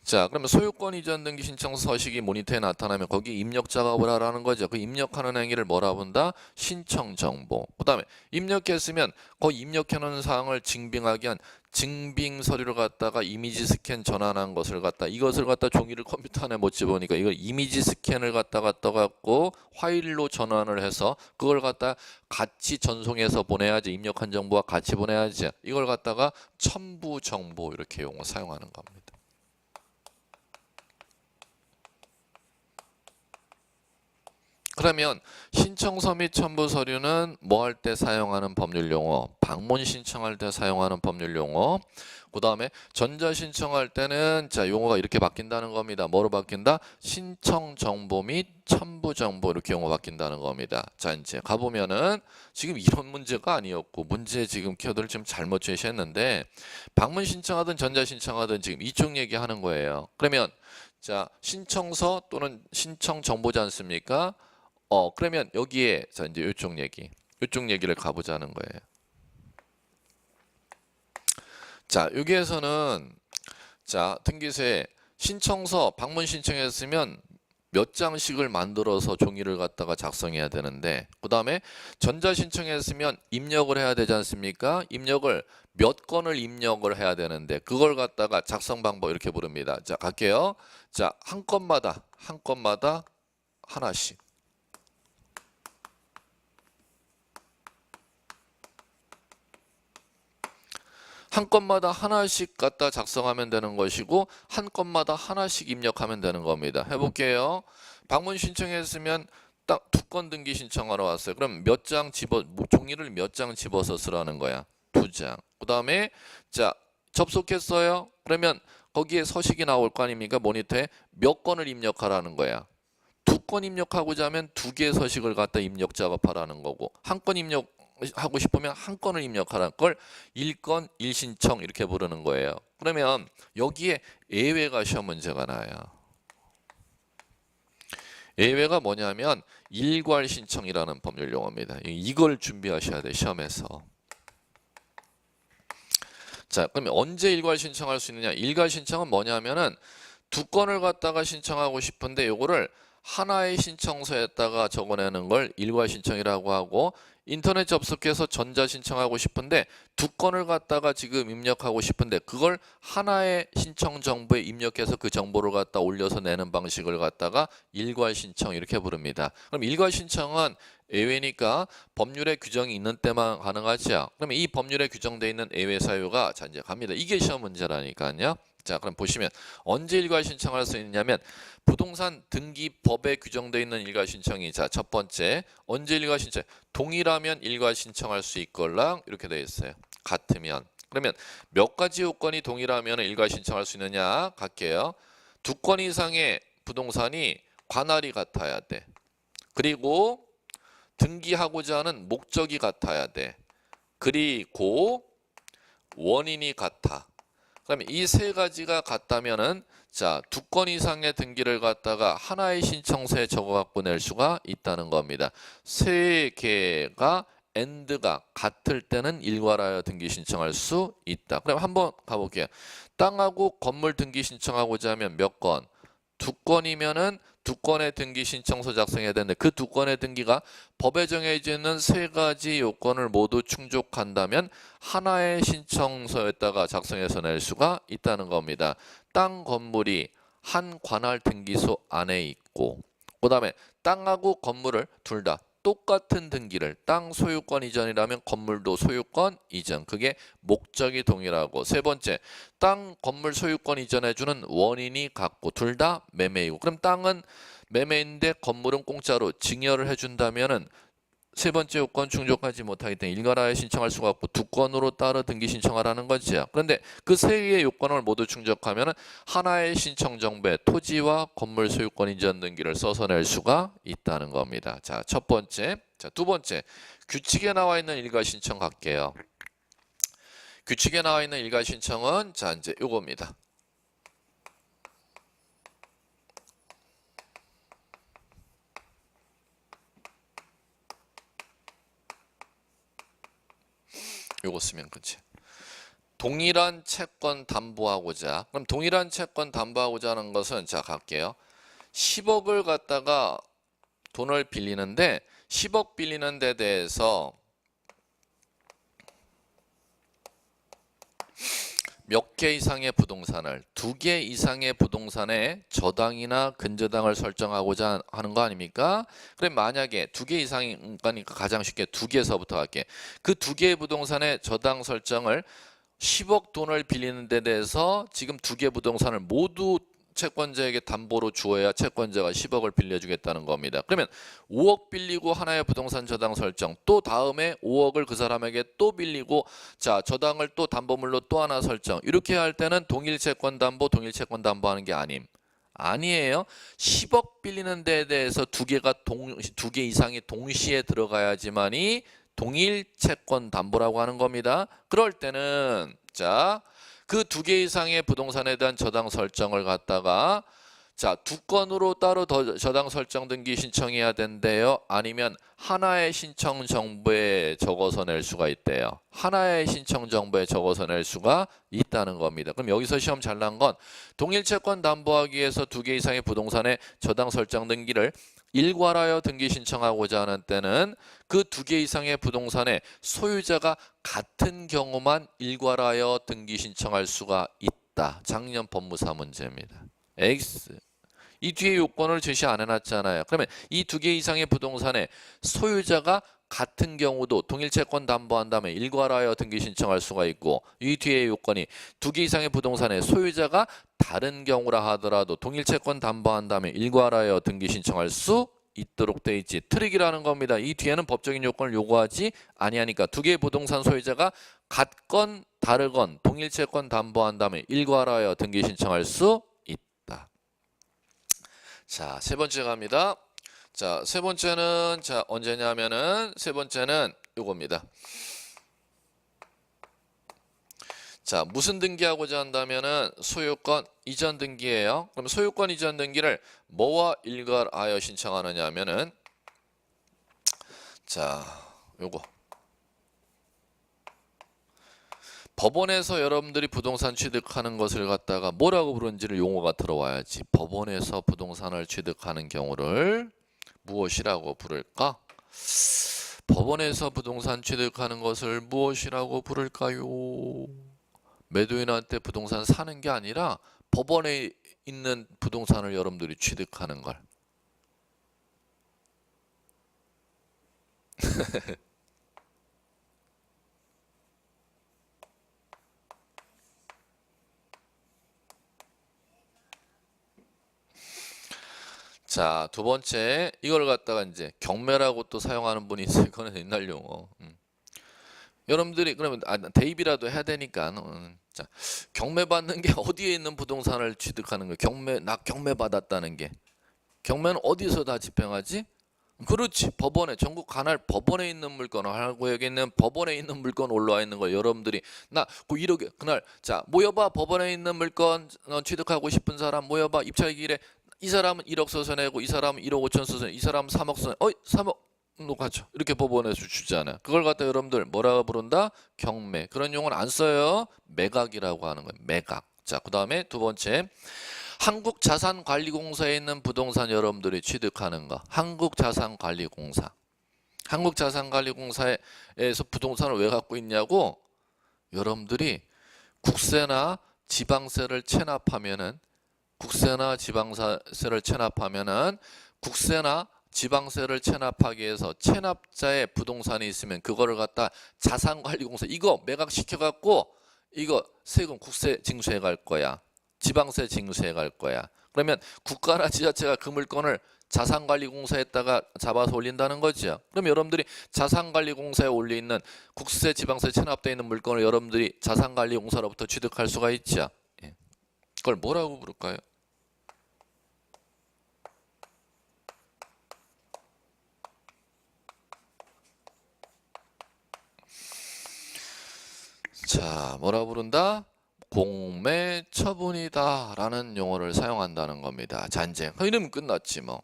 자, 그러면 소유권 이전 등기 신청서 서식이 모니터에 나타나면 거기 입력 작업을 하라는 거죠. 그 입력하는 행위를 뭐라 본다? 신청 정보. 그다음에 입력했으면 그 입력해 놓은 사항을 증빙하기 위한 증빙 서류를 갖다가 이미지 스캔 전환한 것을 갖다 이것을 갖다 종이를 컴퓨터 안에 못 집어넣으니까 이걸 이미지 스캔을 갖다가 떠갖고 파일로 전환을 해서 그걸 갖다 같이 전송해서 보내야지. 입력한 정보와 같이 보내야지. 이걸 갖다가 첨부 정보 이렇게 용어 사용하는 겁니다. 그러면 신청서 및 첨부 서류는 뭐 할 때 사용하는 법률 용어? 방문 신청할 때 사용하는 법률 용어. 그 다음에 전자 신청할 때는 자, 용어가 이렇게 바뀐다는 겁니다. 뭐로 바뀐다? 신청 정보 및 첨부 정보 이렇게 용어 바뀐다는 겁니다. 자, 이제 가보면은 지금 이런 문제가 아니었고 문제 지금 키워드를 좀 잘못 제시했는데 방문 신청하든 전자 신청하든 지금 이쪽 얘기하는 거예요. 그러면 자, 신청서 또는 신청 정보지 않습니까? 그러면 여기에 자 이제 이쪽 얘기를 가보자는 거예요. 자, 여기에서는 자, 등기소에 신청서 방문 신청했으면 몇 장씩을 만들어서 종이를 갖다가 작성해야 되는데 그 다음에 전자 신청했으면 입력을 해야 되지 않습니까? 입력을 몇 건을 입력을 해야 되는데 그걸 갖다가 작성 방법 이렇게 부릅니다. 자, 갈게요. 자, 한 건마다 하나씩. 한 건마다 하나씩 갖다 작성하면 되는 것이고 한 건마다 하나씩 입력하면 되는 겁니다. 해볼게요. 방문 신청했으면 딱 2건 등기 신청하러 왔어요. 그럼 몇 장 종이를 몇 장 집어서 쓰라는 거야? 2장. 그 다음에 자, 접속했어요. 그러면 거기에 서식이 나올 거 아닙니까? 모니터에 몇 건을 입력하라는 거야. 2건 입력하고자 하면 2개의 서식을 갖다 입력 작업하라는 거고 한 건 입력하고 싶으면 한 건을 입력하라는 걸 1건 1신청 이렇게 부르는 거예요. 그러면 여기에 예외가 시험 문제가 나요. 예외가 뭐냐면 일괄 신청이라는 법률 용어입니다. 이걸 준비하셔야 돼요. 시험에서. 자, 그러면 언제 일괄 신청할 수 있느냐? 일괄 신청은 뭐냐면은 2건을 갖다가 신청하고 싶은데 요거를 하나의 신청서에다가 적어내는 걸 일괄 신청이라고 하고 인터넷 접속해서 전자 신청하고 싶은데 2건을 갖다가 지금 입력하고 싶은데 그걸 하나의 신청 정보에 입력해서 그 정보를 갖다 올려서 내는 방식을 갖다가 일괄 신청 이렇게 부릅니다. 그럼 일괄 신청은 예외니까 법률에 규정이 있는 때만 가능하죠. 그러면 이 법률에 규정되어 있는 예외 사유가 자 이제 갑니다. 이게 시험 문제라니까요. 자, 그럼 보시면 언제 일괄 신청할 수 있냐면 부동산 등기법에 규정되어 있는 일괄 신청이 자, 첫 번째 언제 일괄 신청? 동일하면 일괄 신청할 수 있걸랑 이렇게 되어 있어요. 같으면. 그러면 몇 가지 요건이 동일하면 일괄 신청할 수 있느냐? 갈게요. 2건 이상의 부동산이 관할이 같아야 돼. 그리고 등기하고자 하는 목적이 같아야 돼. 그리고 원인이 같아. 그러면 이 세 가지가 같다면은 자, 2건 이상의 등기를 갖다가 하나의 신청서에 적어 갖고 낼 수가 있다는 겁니다. 세 개가 AND가 같을 때는 일괄하여 등기 신청할 수 있다. 그럼 한번 가볼게요. 땅하고 건물 등기 신청하고자 하면 몇 건? 2건이면은 2건의 등기 신청서 작성해야 되는데 그 2건의 등기가 법에 정해져 있는 세 가지 요건을 모두 충족한다면 하나의 신청서에다가 작성해서 낼 수가 있다는 겁니다. 땅 건물이 한 관할 등기소 안에 있고, 그 다음에 땅하고 건물을 둘 다 똑같은 등기를, 땅 소유권 이전이라면 건물도 소유권 이전, 그게 목적이 동일하고, 세 번째, 땅 건물 소유권 이전해주는 원인이 같고 둘 다 매매이고. 그럼 땅은 매매인데 건물은 공짜로 증여를 해준다면은 세 번째 요건 충족하지 못하기 때문에 일괄하여 신청할 수가 없고 두 건으로 따로 등기 신청하라는 거죠. 그런데 그 세 개의 요건을 모두 충족하면 하나의 신청 정보에 토지와 건물 소유권 이전 등기를 써서 낼 수가 있다는 겁니다. 자, 첫 번째. 자, 두 번째. 규칙에 나와 있는 일괄 신청 갈게요. 규칙에 나와 있는 일괄 신청은 자, 이제 요겁니다. 요거 쓰면 그치. 동일한 채권 담보하고자. 그럼 동일한 채권 담보하고자 하는 것은 자 갈게요. 10억을 갖다가 돈을 빌리는데 10억 빌리는 데 대해서 몇 개 이상의 부동산을, 2개 이상의 부동산에 저당이나 근저당을 설정하고자 하는 거 아닙니까? 그럼 만약에 2개 이상이니까 가장 쉽게 2개에서부터 할게. 그 2개의 부동산에 저당 설정을 10억 돈을 빌리는 데 대해서 지금 2개 부동산을 모두 채권자에게 담보로 주어야 채권자가 10억을 빌려주겠다는 겁니다. 그러면 5억 빌리고 하나의 부동산 저당 설정, 또 다음에 5억을 그 사람에게 또 빌리고 자 저당을 또 담보물로 또 하나 설정, 이렇게 할 때는 동일 채권 담보 하는 게 아니에요. 10억 빌리는 데에 대해서 2개 이상이 동시에 들어가야지만이 동일 채권 담보라고 하는 겁니다. 그럴 때는 자 그 2개 이상의 부동산에 대한 저당 설정을 갖다가 자 2건으로 따로 저당 설정 등기 신청해야 된대요. 아니면 하나의 신청 정보에 적어서 낼 수가 있대요. 하나의 신청 정보에 적어서 낼 수가 있다는 겁니다. 그럼 여기서 시험 잘 난 건 동일 채권 담보하기 위해서 2개 이상의 부동산에 저당 설정 등기를 일괄하여 등기 신청하고자 하는 때는 그 2개 이상의 부동산의 소유자가 같은 경우만 일괄하여 등기 신청할 수가 있다. 작년 법무사 문제입니다. X. 이 뒤에 요건을 제시 안 해놨잖아요. 그러면 이 2개 이상의 부동산의 소유자가 같은 경우도 동일 채권 담보한 다음에 일괄하여 등기 신청할 수가 있고, 이 뒤에 요건이 2개 이상의 부동산의 소유자가 다른 경우라 하더라도 동일 채권 담보한 다음에 일괄하여 등기 신청할 수 있도록 돼 있지. 트릭이라는 겁니다. 이 뒤에는 법적인 요건을 요구하지 아니하니까 2개의 부동산 소유자가 같건 다르건 동일 채권 담보한 다음에 일괄하여 등기 신청할 수 있다. 자, 세 번째 갑니다. 자, 세 번째는 자 언제냐면은 세 번째는 요겁니다. 자, 무슨 등기하고자 한다면은 소유권 이전 등기예요. 그럼 소유권 이전 등기를 뭐와 일괄하여 신청하느냐 하면은 자, 요거 법원에서 여러분들이 부동산 취득하는 것을 갖다가 뭐라고 부르는지를 용어가 들어와야지. 법원에서 부동산을 취득하는 경우를 무엇이라고 부를까? 법원에서 부동산 취득하는 것을 무엇이라고 부를까요? 매도인한테 부동산 사는 게 아니라 법원에 있는 부동산을 여러분들이 취득하는 걸. 자, 두 번째 이걸 갖다가 이제 경매라고 또 사용하는 분이 있어요. 그거는 옛날 용어. 여러분들이 그러면 대입이라도 해야 되니까 자, 경매 받는 게 어디에 있는 부동산을 취득하는 거예요? 나 경매 받았다는 게. 경매는 어디서 다 집행하지? 그렇지, 법원에, 전국 관할 법원에 있는 물건, 할구역에 있는 법원에 있는 물건 올라와 있는 거 여러분들이 나 그 1억에 그날 자 모여봐, 법원에 있는 물건 취득하고 싶은 사람 모여봐. 입찰기일에 이 사람은 1억 써서 내고 이 사람은 1억 5천 써서 이 사람은 3억 써서 3억 놓가죠. 이렇게 법원에서 주잖아요. 그걸 갖다 여러분들 뭐라고 부른다? 경매. 그런 용어는 안 써요. 매각이라고 하는 거예요. 매각. 자, 그 다음에 두 번째 한국자산관리공사에 있는 부동산 여러분들이 취득하는 거. 한국자산관리공사. 한국자산관리공사에서 부동산을 왜 갖고 있냐고? 여러분들이 국세나 지방세를 체납하면은 국세나 지방세를 체납하면은 국세나 지방세를 체납하기 위해서 체납자의 부동산이 있으면 그거를 갖다 자산관리공사 이거 매각시켜 갖고 이거 세금 국세 징수해 갈 거야. 지방세 징수해 갈 거야. 그러면 국가나 지자체가 그 물건을 자산관리공사에다가 잡아서 올린다는 거죠. 그럼 여러분들이 자산관리공사에 올려 있는 국세 지방세 체납되어 있는 물건을 여러분들이 자산관리공사로부터 취득할 수가 있죠. 예. 그걸 뭐라고 부를까요? 자, 뭐라 부른다? 공매처분이다 라는 용어를 사용한다는 겁니다. 잔쟁. 이러면 끝났지 뭐.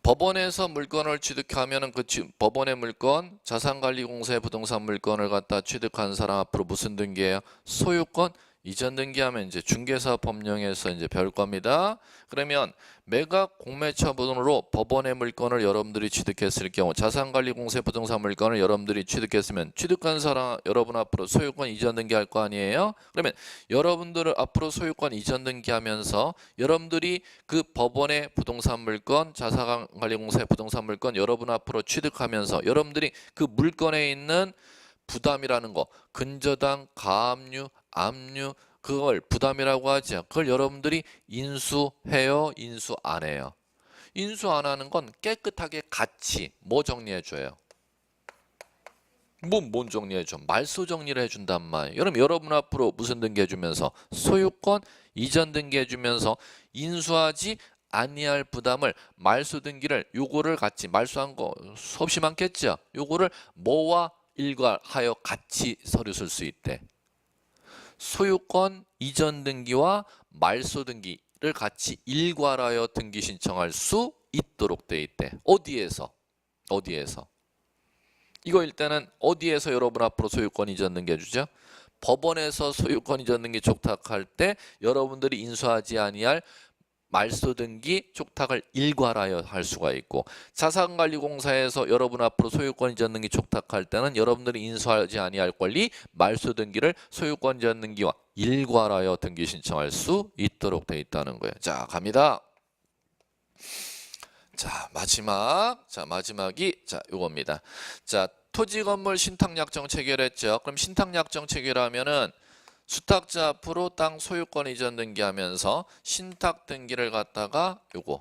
법원에서 물건을 취득하면은 그 법원의 물건, 자산관리공사의 부동산 물건을 갖다 취득한 사람 앞으로 무슨 등기예요? 소유권 이전 등기하면 이제 중개사업 법령에서 이제 배울 겁니다. 그러면 매각 공매처분으로 법원의 물건을 여러분들이 취득했을 경우 자산관리공사의 부동산 물건을 여러분들이 취득했으면 취득한 사람 여러분 앞으로 소유권 이전 등기할 거 아니에요? 그러면 여러분들을 앞으로 소유권 이전 등기하면서 여러분들이 그 법원의 부동산 물건 자산관리공사의 부동산 물건 여러분 앞으로 취득하면서 여러분들이 그 물건에 있는 부담이라는 거 근저당, 가압류, 압류 그걸 부담이라고 하죠. 그걸 여러분들이 인수해요? 인수 안 해요? 인수 안 하는 건 깨끗하게 같이 뭐 정리해줘요? 뭔 정리해줘? 말소 정리를 해준단 말이에요. 여러분 앞으로 무슨 등기해주면서? 소유권 이전 등기해주면서 인수하지 아니할 부담을 말소 등기를 요거를 같이 말소한 거 수없이 많겠죠? 요거를 뭐와 일괄하여 같이 서류 쓸 수 있대. 소유권 이전 등기와 말소 등기를 같이 일괄하여 등기 신청할 수 있도록 돼 있대. 어디에서? 이거 일단은 어디에서 여러분 앞으로 소유권 이전 등기 해주죠? 법원에서 소유권 이전 등기 촉탁할 때 여러분들이 인수하지 아니할 말소 등기 촉탁을 일괄하여 할 수가 있고 자산관리공사에서 여러분 앞으로 소유권 이전 등기 촉탁할 때는 여러분들이 인수하지 아니할 권리 말소 등기를 소유권 이전 등기와 일괄하여 등기 신청할 수 있도록 돼 있다는 거예요. 자, 갑니다. 자, 마지막이 요겁니다. 자, 토지 건물 신탁약정 체결했죠. 그럼 신탁약정 체결하면은 수탁자 앞으로 땅 소유권 이전 등기하면서 신탁 등기를 갖다가 요거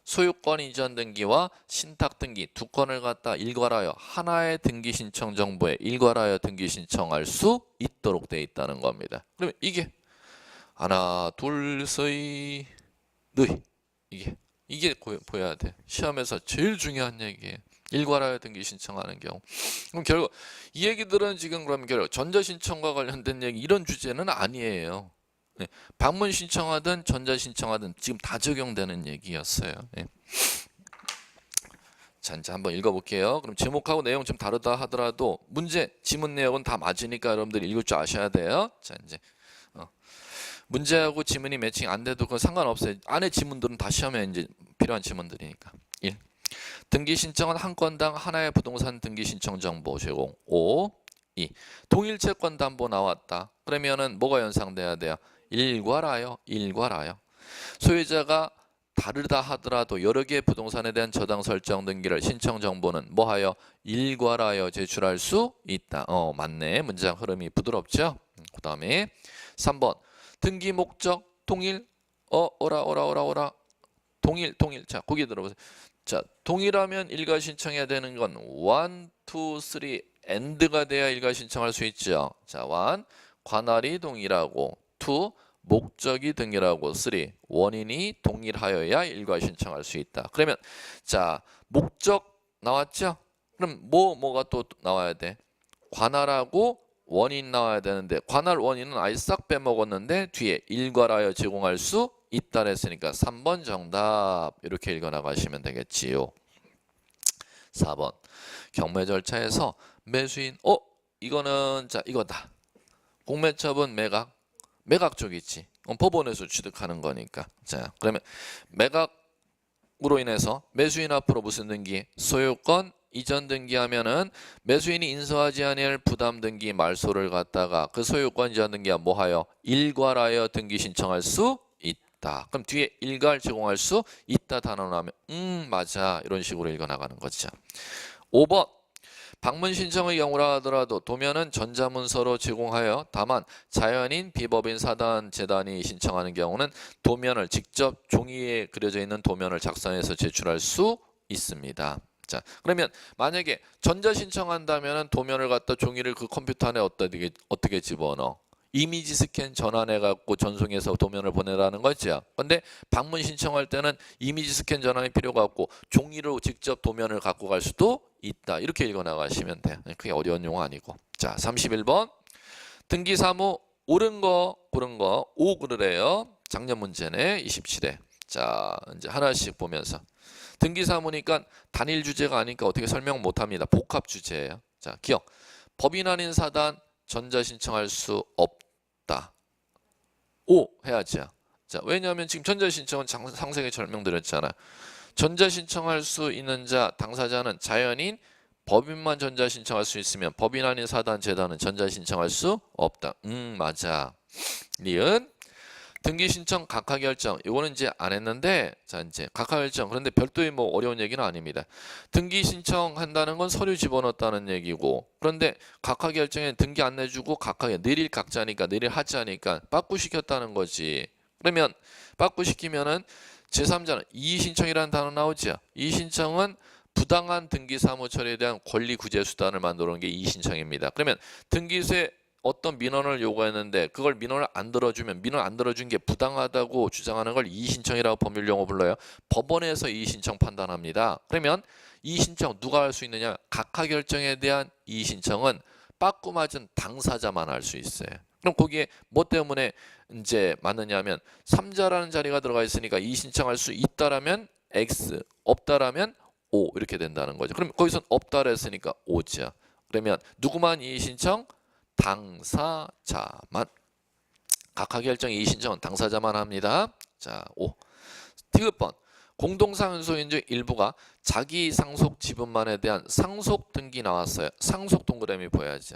소유권 이전 등기와 신탁 등기 두 건을 갖다 일괄하여 하나의 등기 신청 정보에 일괄하여 등기 신청할 수 있도록 돼 있다는 겁니다. 그러면 이게 하나 둘셋 넷 이게 보여야 돼. 시험에서 제일 중요한 얘기예요. 일괄하여 등기 신청하는 경우. 그럼 결국 이 얘기들은 지금 그럼 결국 전자신청과 관련된 얘기 이런 주제는 아니에요. 네. 방문 신청하든 전자신청하든 지금 다 적용되는 얘기였어요. 네. 자, 이제 한번 읽어볼게요. 그럼 제목하고 내용 좀 다르다 하더라도 문제, 지문 내용은 다 맞으니까 여러분들이 읽을 줄 아셔야 돼요. 자, 이제 문제하고 지문이 매칭 안 돼도 그건 상관없어요. 안에 지문들은 다 시험에 이제 필요한 지문들이니까. 1. 등기 신청은 한 건당 하나의 부동산 등기 신청 정보 제공. 5. 2. 동일 채권 담보 나왔다. 그러면은 뭐가 연상돼야 돼요? 일괄하여. 소유자가 다르다 하더라도 여러 개의 부동산에 대한 저당 설정 등기를 신청 정보는 뭐하여? 일괄하여 제출할 수 있다. 맞네. 문장 흐름이 부드럽죠? 그 다음에 3번. 등기 목적 동일. 오라. 동일. 자, 거기 들어보세요. 자, 동일하면 일괄 신청해야 되는 건 1, 2, 3 AND가 돼야 일괄 신청할 수 있죠. 자, 1 관할이 동일하고 2 목적이 동일하고 3 원인이 동일하여야 일괄 신청할 수 있다. 그러면 자, 목적 나왔죠? 그럼 뭐가 또 나와야 돼? 관할하고 원인 나와야 되는데 관할 원인은 아예 싹 빼먹었는데 뒤에 일괄하여 제공할 수 있다 했으니까 3번 정답 이렇게 읽어나가시면 되겠지요. 4번 경매 절차에서 매수인 이거는 자 이거다. 공매처분 매각 쪽이지. 법원에서 취득하는 거니까. 자, 그러면 매각으로 인해서 매수인 앞으로 무슨 등기? 소유권 이전 등기하면은 매수인이 인수하지 아니할 부담 등기 말소를 갖다가 그 소유권 이전 등기가 뭐하여? 일괄하여 등기 신청할 수 있다. 없다. 그럼 뒤에 일괄 제공할 수 있다 단어 나오면 맞아 이런 식으로 읽어 나가는 거죠. 5번 방문 신청의 경우라 하더라도 도면은 전자문서로 제공하여 다만 자연인, 비법인, 사단, 재단이 신청하는 경우는 도면을 직접 종이에 그려져 있는 도면을 작성해서 제출할 수 있습니다. 자, 그러면 만약에 전자 신청한다면은 도면을 갖다 종이를 그 컴퓨터 안에 어떻게 집어넣어? 이미지 스캔 전환해 갖고 전송해서 도면을 보내라는 거죠. 근데 방문 신청할 때는 이미지 스캔 전환이 필요가 없고 종이로 직접 도면을 갖고 갈 수도 있다. 이렇게 읽어 나가시면 돼요. 그게 어려운 용어 아니고. 자, 31번. 등기 사무 옳은 거 고른 거 O 고르래요. 작년 문제네. 27회. 자, 이제 하나씩 보면서 등기 사무니까 단일 주제가 아니니까 어떻게 설명 못 합니다. 복합 주제예요. 자, 기억. 법인 아닌 사단 전자 신청할 수 없다. O 해야죠. 자, 왜냐하면 지금 전자 신청은 상세하게 설명드렸잖아. 전자 신청할 수 있는 자, 당사자는 자연인, 법인만 전자 신청할 수 있으면 법인 아닌 사단, 재단은 전자 신청할 수 없다. 맞아. 니은. 등기 신청 각하 결정. 이거는 이제 안 했는데, 자, 이제 각하 결정. 그런데 별도의 뭐 어려운 얘기는 아닙니다. 등기 신청한다는 건 서류 집어넣었다는 얘기고, 그런데 각하 결정에 등기 안 내주고 각하에 내릴 각자니까 내릴 하자니까 빠꾸시켰다는 거지. 그러면 빠꾸시키면은 제3자는 이의신청이라는 단어 나오죠. 이의신청은 부당한 등기 사무 처리에 대한 권리 구제 수단을 만들어 놓은 게 이의신청입니다. 그러면 등기소에 어떤 민원을 요구했는데 그걸 민원을 안 들어주면 민원 안 들어준 게 부당하다고 주장하는 걸 이의신청이라고 법률 용어 불러요. 법원에서 이의신청 판단합니다. 그러면 이의신청 누가 할 수 있느냐? 각하 결정에 대한 이의신청은 빠꾸 맞은 당사자만 할 수 있어요. 그럼 거기에 뭐 때문에 이제 맞느냐면 3자라는 자리가 들어가 있으니까 이의신청할 수 있다라면 X, 없다라면 O 이렇게 된다는 거죠. 그럼 거기선 없다라 했으니까 O죠. 그러면 누구만 이의신청? 당사자만. 각하 결정 이의신청은 당사자만 합니다. 자, 5. 디귿번. 공동상환소유인 중 일부가 자기 상속 지분만에 대한 상속 등기 나왔어요. 상속 동그라미 보여야지.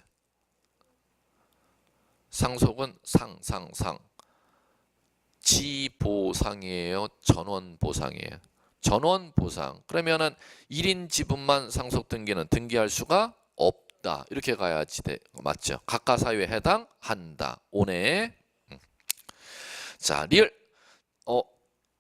상속은 상. 지보상이에요. 전원보상이에요. 전원보상. 그러면은 1인 지분만 상속 등기는 등기할 수가 없다. 이렇게 가야지 돼. 맞죠? 각하 사유에 해당한다. 오네. 자, 리을.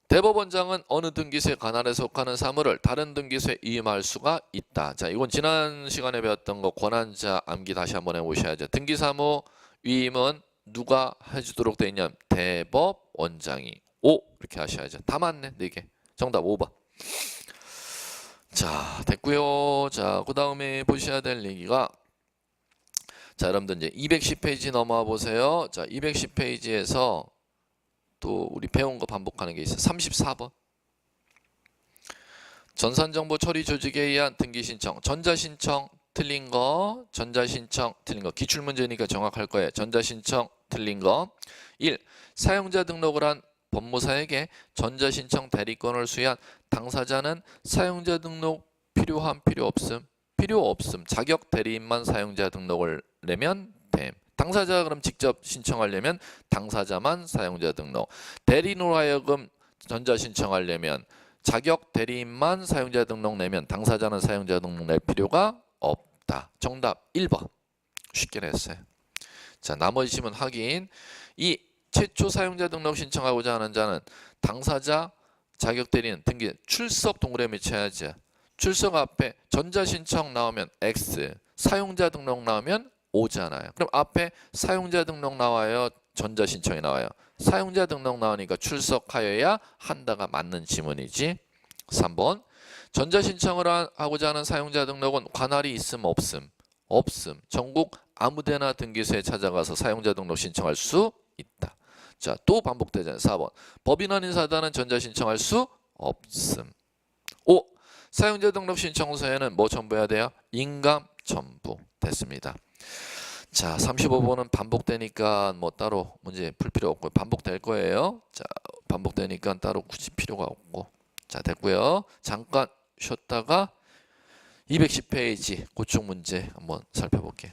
대법원장은 어느 등기소의 관할에 속하는 사무를 다른 등기소에 위임할 수가 있다. 자, 이건 지난 시간에 배웠던 거 권한자 암기 다시 한번 해보셔야죠. 등기사무 위임은 누가 해주도록 되어 있냐? 대법원장이. 오 이렇게 하셔야죠. 다 맞네. 4개. 정답 5번. 자, 됐고요. 자, 그 다음에 보셔야 될 얘기가, 자, 여러분들 이제 210페이지 넘어와 보세요. 자, 210페이지에서 또 우리 배운 거 반복하는 게 있어요. 34번. 전산정보 처리 조직에 의한 등기 신청. 전자신청 틀린 거, 전자신청 틀린 거. 기출문제니까 정확할 거예요. 전자신청 틀린 거. 1. 사용자 등록을 한 법무사에게 전자신청 대리권을 수여한 당사자는 사용자 등록 필요함 필요 없음? 필요 없음. 자격 대리인만 사용자 등록을 내면 됨. 당사자가 그럼 직접 신청하려면 당사자만 사용자 등록. 대리인으로 하여금 전자신청하려면 자격 대리인만 사용자 등록 내면 당사자는 사용자 등록 낼 필요가 없다. 정답 1번. 쉽게 냈어요. 자, 나머지 지문 확인. 2. 최초 사용자 등록 신청하고자 하는 자는 당사자, 자격 대리인, 등기, 출석 동그라미 쳐야지. 출석 앞에 전자신청 나오면 X, 사용자 등록 나오면 O잖아요. 그럼 앞에 사용자 등록 나와요? 전자신청이 나와요? 사용자 등록 나오니까 출석하여야 한다가 맞는 지문이지. 3번. 전자신청을 하고자 하는 사용자 등록은 관할이 있음 없음? 없음. 전국 아무데나 등기소에 찾아가서 사용자 등록 신청할 수 있다. 자, 또 반복되잖아요. 4번. 법인 아닌 사단은 전자신청할 수 없음. 5. 사용자 등록 신청서에는 뭐 첨부해야 돼요? 인감 첨부. 됐습니다. 자, 35번은 반복되니까 뭐 따로 문제 풀 필요 없고 반복될 거예요. 자, 반복되니까 따로 굳이 필요가 없고. 자, 됐고요. 잠깐 쉬었다가 210페이지 고충 문제 한번 살펴볼게요.